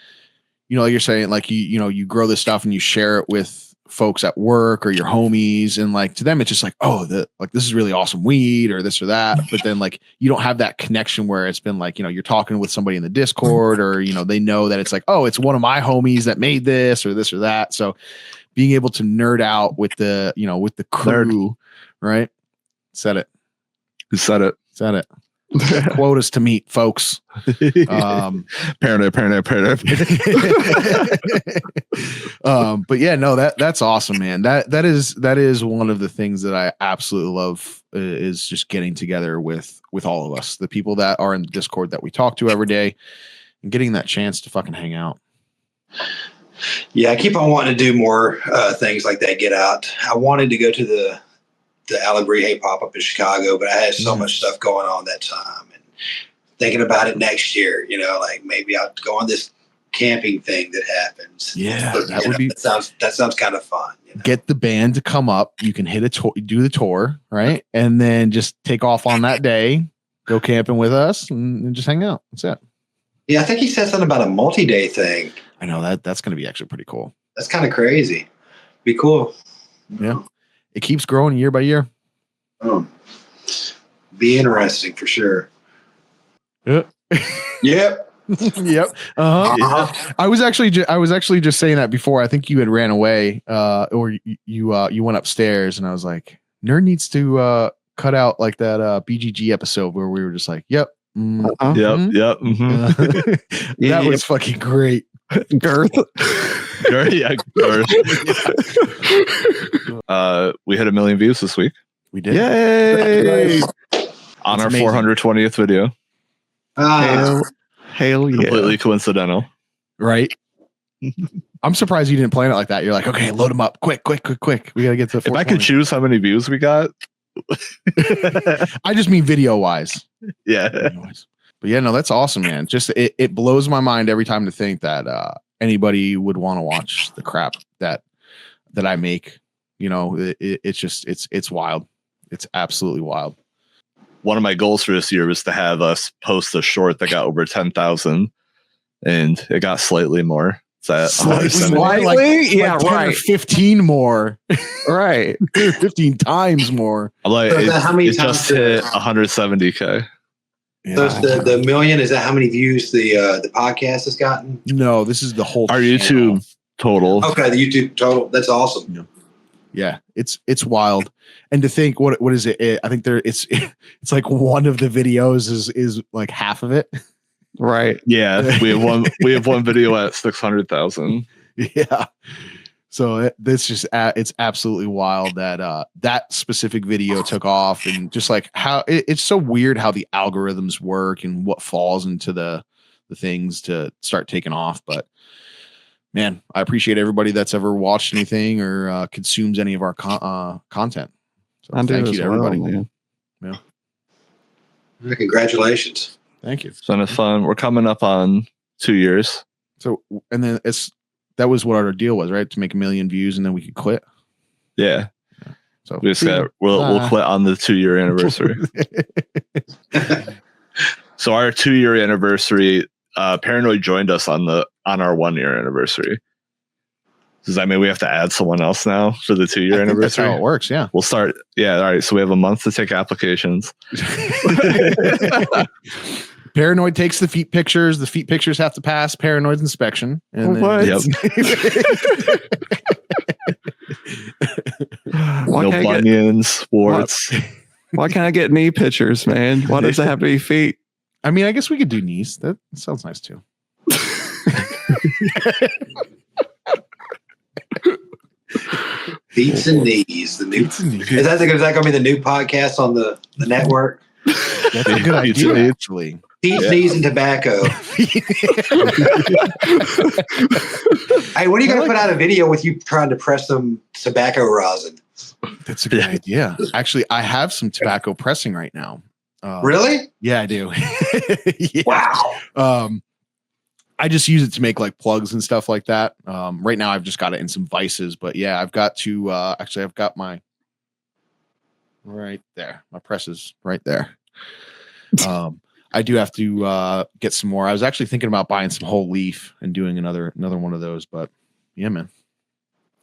you know, like you're saying, like you grow this stuff and you share it with folks at work or your homies, and like to them it's just like, oh, this is really awesome weed or this or that. But then like you don't have that connection where it's been like, you know, you're talking with somebody in the Discord, or you know, they know that it's like, oh, it's one of my homies that made this or that. So being able to nerd out with the crew, right? Said it. Who said it? Quotas to meet, folks. Paranoid. But yeah, no, that's awesome, man. That is one of the things that I absolutely love, is just getting together with all of us, the people that are in the Discord that we talk to every day, and getting that chance to fucking hang out. Yeah, I keep on wanting to do more things like that. Get out. I wanted to go to the Alabrije pop-up in Chicago, but I had so much stuff going on that time, and thinking about it next year, you know, like maybe I'll go on this camping thing that happens. Yeah, that sounds kind of fun. You know? Get the band to come up. You can hit do the tour, right? And then just take off on that day, go camping with us, and just hang out. That's it. Yeah, I think he said something about a multi-day thing. I know that's going to be actually pretty cool. That's kind of crazy. Be cool. Yeah. It keeps growing year by year. Be interesting for sure. Yep. Yep. Yep. Uh-huh. I was actually just saying that before. I think you had ran away, or you went upstairs, and I was like, Nerd needs to cut out like that BGG episode where we were just like, yep. Mm-hmm. Yep. Mm-hmm. That was fucking great. Girth. Yeah, Girth. We hit 1 million views this week. We did. Yay! On That's our amazing. 420th video. Hail yeah. Completely coincidental. Right? I'm surprised you didn't plan it like that. You're like, okay, load them up. Quick. We got to get to If I could choose how many views we got. I just mean video wise. Yeah. But yeah, no, that's awesome, man. Just it blows my mind every time to think that anybody would want to watch the crap that I make. You know, it's wild. It's absolutely wild. One of my goals for this year was to have us post a short that got over 10,000, and it got slightly more. Slightly? Yeah, right. 15 more. Right. 15 times more. I'm like, how many it times just hit 170K. Yeah. So the million, is that how many views the podcast has gotten? No, this is the whole Our channel. YouTube total. Okay, the YouTube total. That's awesome. Yeah. Yeah, it's wild. And to think what is it? I think it's like one of the videos is like half of it. Right. Yeah, we have one video at 600,000. Yeah. So this just it's absolutely wild that that specific video took off, and just like how it's so weird how the algorithms work and what falls into the things to start taking off. But man, I appreciate everybody that's ever watched anything or consumes any of our content. So I do thank as you to well, everybody. man. Yeah, congratulations. Thank you. It's been fun. We're coming up on 2 years. So, and then that was what our deal was, right? To make 1 million views and then we could quit. Yeah. So We just we'll quit on the 2-year anniversary. So our 2-year anniversary, Paranoid joined us on our 1-year anniversary. Does that mean we have to add someone else now for the 2-year anniversary? That's how it works. Yeah. We'll start. Yeah. All right. So we have a month to take applications. Paranoid takes the feet pictures. The feet pictures have to pass Paranoid's inspection. And What? Yep. Why No can't I get- bunions, warts. Why can't I get knee pictures, man? Why does it have to be feet? I mean, I guess we could do knees. That sounds nice too. Beats and knees. The new Beats and knees. is that going to be the new podcast on the network? That's a good Beats idea, and knees. actually. Beats, Yeah. knees, and tobacco. Hey, when are you going to put out a video with you trying to press some tobacco rosin? That's a good Yeah. idea. Actually, I have some tobacco pressing right now. Really? Yeah, I do. Yeah. Wow. I just use it to make like plugs and stuff like that. Right now I've just got it in some vices, but yeah, I've got to actually I've got my right there. My press is right there. I do have to get some more. I was actually thinking about buying some whole leaf and doing another one of those, but yeah, man.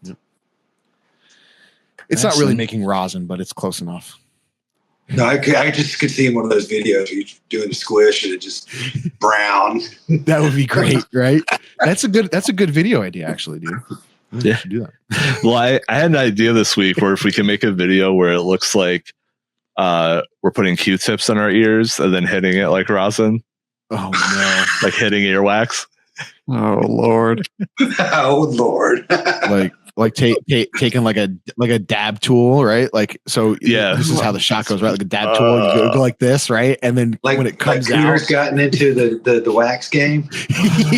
Yep. It's not really Excellent. making rosin, but it's close enough. No, I just could see in one of those videos where you're doing the squish and it just brown. That would be great, right? That's a good video idea, actually, dude. Yeah. We should do that. Well, I had an idea this week where if we can make a video where it looks like we're putting Q-tips in our ears and then hitting it like rosin, Oh no. like hitting earwax. Oh Lord. Oh Lord. like taking like a dab tool, right? Like, so Yeah. this is how the shot goes, right? Like a dab tool, you go like this, right? And then like when it comes like Peter's out, gotten into the wax game.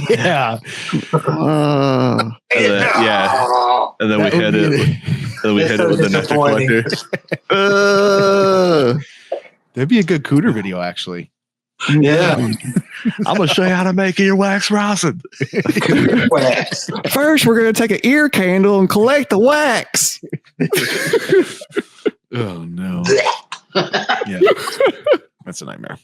yeah, Uh, And then we That would hit be it. And we That's hit so it with the nectar disappointing. collector. that'd be a good cooter video, actually. Yeah. I'm gonna show you how to make earwax rosin. Wax. first, we're gonna take an ear candle and collect the wax. Oh no, yeah, that's a nightmare.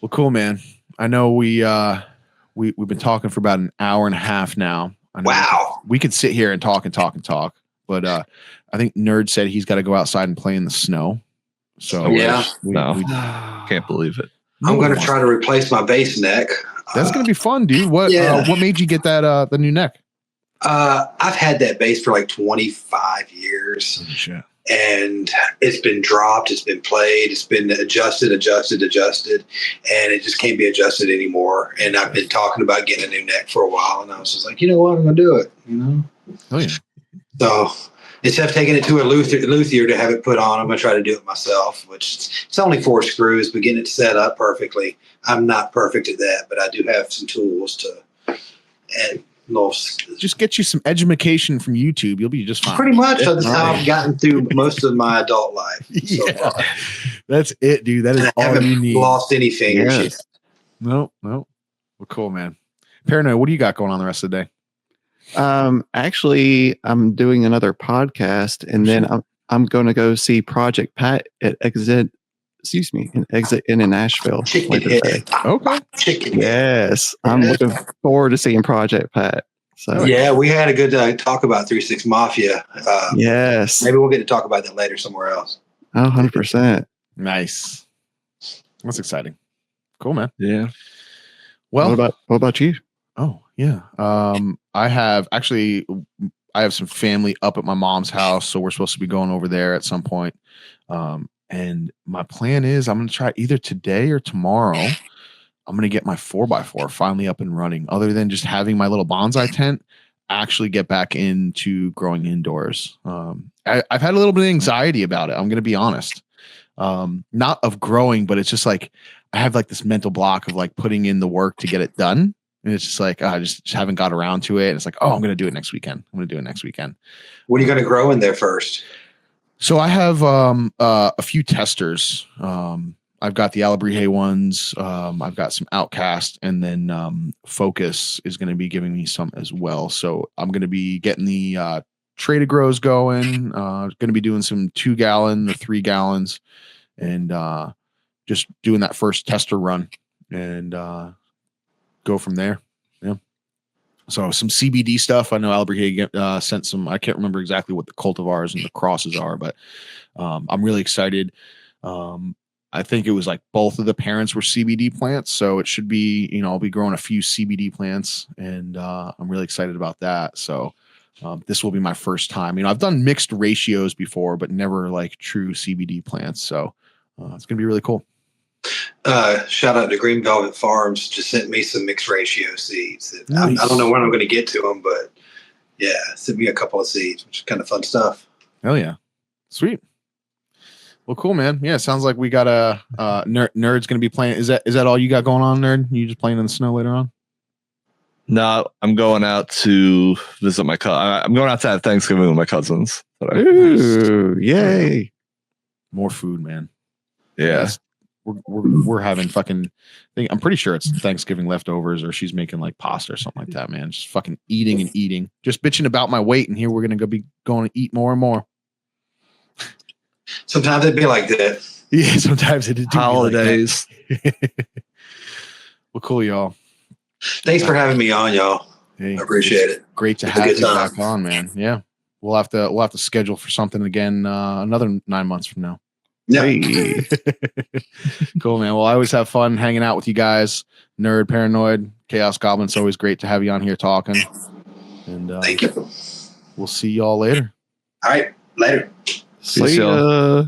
Well, cool, man. I know we've been talking for about an hour and a half now. I know Wow. we could sit here and talk, but I think Nerd said he's got to go outside and play in the snow. So Yeah. No. Can't believe it. I'm going to try to replace my bass neck. That's gonna be fun, dude. What Yeah. what made you get that the new neck? I've had that bass for like 25 years, Shit. and it's been dropped, it's been played, it's been adjusted, and it just can't be adjusted anymore. And I've been talking about getting a new neck for a while, and I was just like, you know what, I'm gonna do it. Oh yeah. So instead of taking it to a luthier to have it put on, I'm gonna try to do it myself. Which it's only 4 screws, but getting it set up perfectly. I'm not perfect at that, but I do have some tools to and. Just get you some education from YouTube. You'll be just fine. Pretty much. That's how I've gotten through most of my adult life. So Yeah. far. That's it, dude. That is I all haven't you need. lost any fingers yet. Yes. No. Well, cool, man. Paranoid, what do you got going on the rest of the day? Actually, I'm doing another podcast, and then I'm going to go see Project Pat at Exit in Nashville. Chicken later head. today. Okay. Chicken head. Yes, I'm looking forward to seeing Project Pat. So Yeah, we had a good talk about 3-6 Mafia. yes, Maybe we'll get to talk about that later somewhere else. 100%. Nice. That's exciting. Cool, man. Yeah. Well, What about you? oh yeah. I have actually I have some family up at my mom's house, so we're supposed to be going over there at some point. And my plan is I'm going to try either today or tomorrow. I'm going to get my 4x4 finally up and running. Other than just having my little bonsai tent, actually get back into growing indoors. I've had a little bit of anxiety about it. I'm going to be honest. Not of growing, but it's just like I have like this mental block of like putting in the work to get it done. And it's just like, I just haven't got around to it. And it's like, oh, I'm going to do it next weekend. I'm going to do it next weekend. What are you going to grow in there first? So I have a few testers. I've got the Alabrije ones. I've got some Outcast, and then Focus is going to be giving me some as well. So I'm going to be getting the Trader Grows going. Going to be doing some 2 gallon, the 3 gallons, and just doing that first tester run and go from there. Yeah. So some CBD stuff. I know Alabrije sent some. I can't remember exactly what the cultivars and the crosses are, but I'm really excited. I think it was like both of the parents were CBD plants, so it should be, I'll be growing a few CBD plants, and I'm really excited about that. So this will be my first time. I've done mixed ratios before, but never like true CBD plants. So it's gonna be really cool. Shout out to Green Velvet Farms. Just sent me some mixed ratio seeds. Nice. I don't know when I'm going to get to them, but yeah, sent me a couple of seeds, which is kind of fun stuff. Hell yeah, sweet. Well, cool, man. Yeah, sounds like we got a Nerd's going to be playing. Is that all you got going on, Nerd? You just playing in the snow later on? No, I'm going out to visit my cousin. I'm going out to have Thanksgiving with my cousins. Ooh, yay! More food, man. Yeah. Yes. We're having fucking I'm pretty sure it's Thanksgiving leftovers, or she's making like pasta or something like that, man. Just fucking eating and eating. Just bitching about my weight, and here we're gonna be going to eat more and more. Sometimes it'd be like that. Yeah, sometimes it do Holidays. Like well, cool, y'all. Thanks for having me on, y'all. Hey, I appreciate it. Great to It's a have good you time. back on, man. Yeah. We'll have to schedule for something again another 9 months from now. Yeah. Hey. Cool, man. Well, I always have fun hanging out with you guys. Nerd, Paranoid, Chaos Goblin. It's always great to have you on here talking. And Thank you. we'll see y'all later. All right. Later. See ya.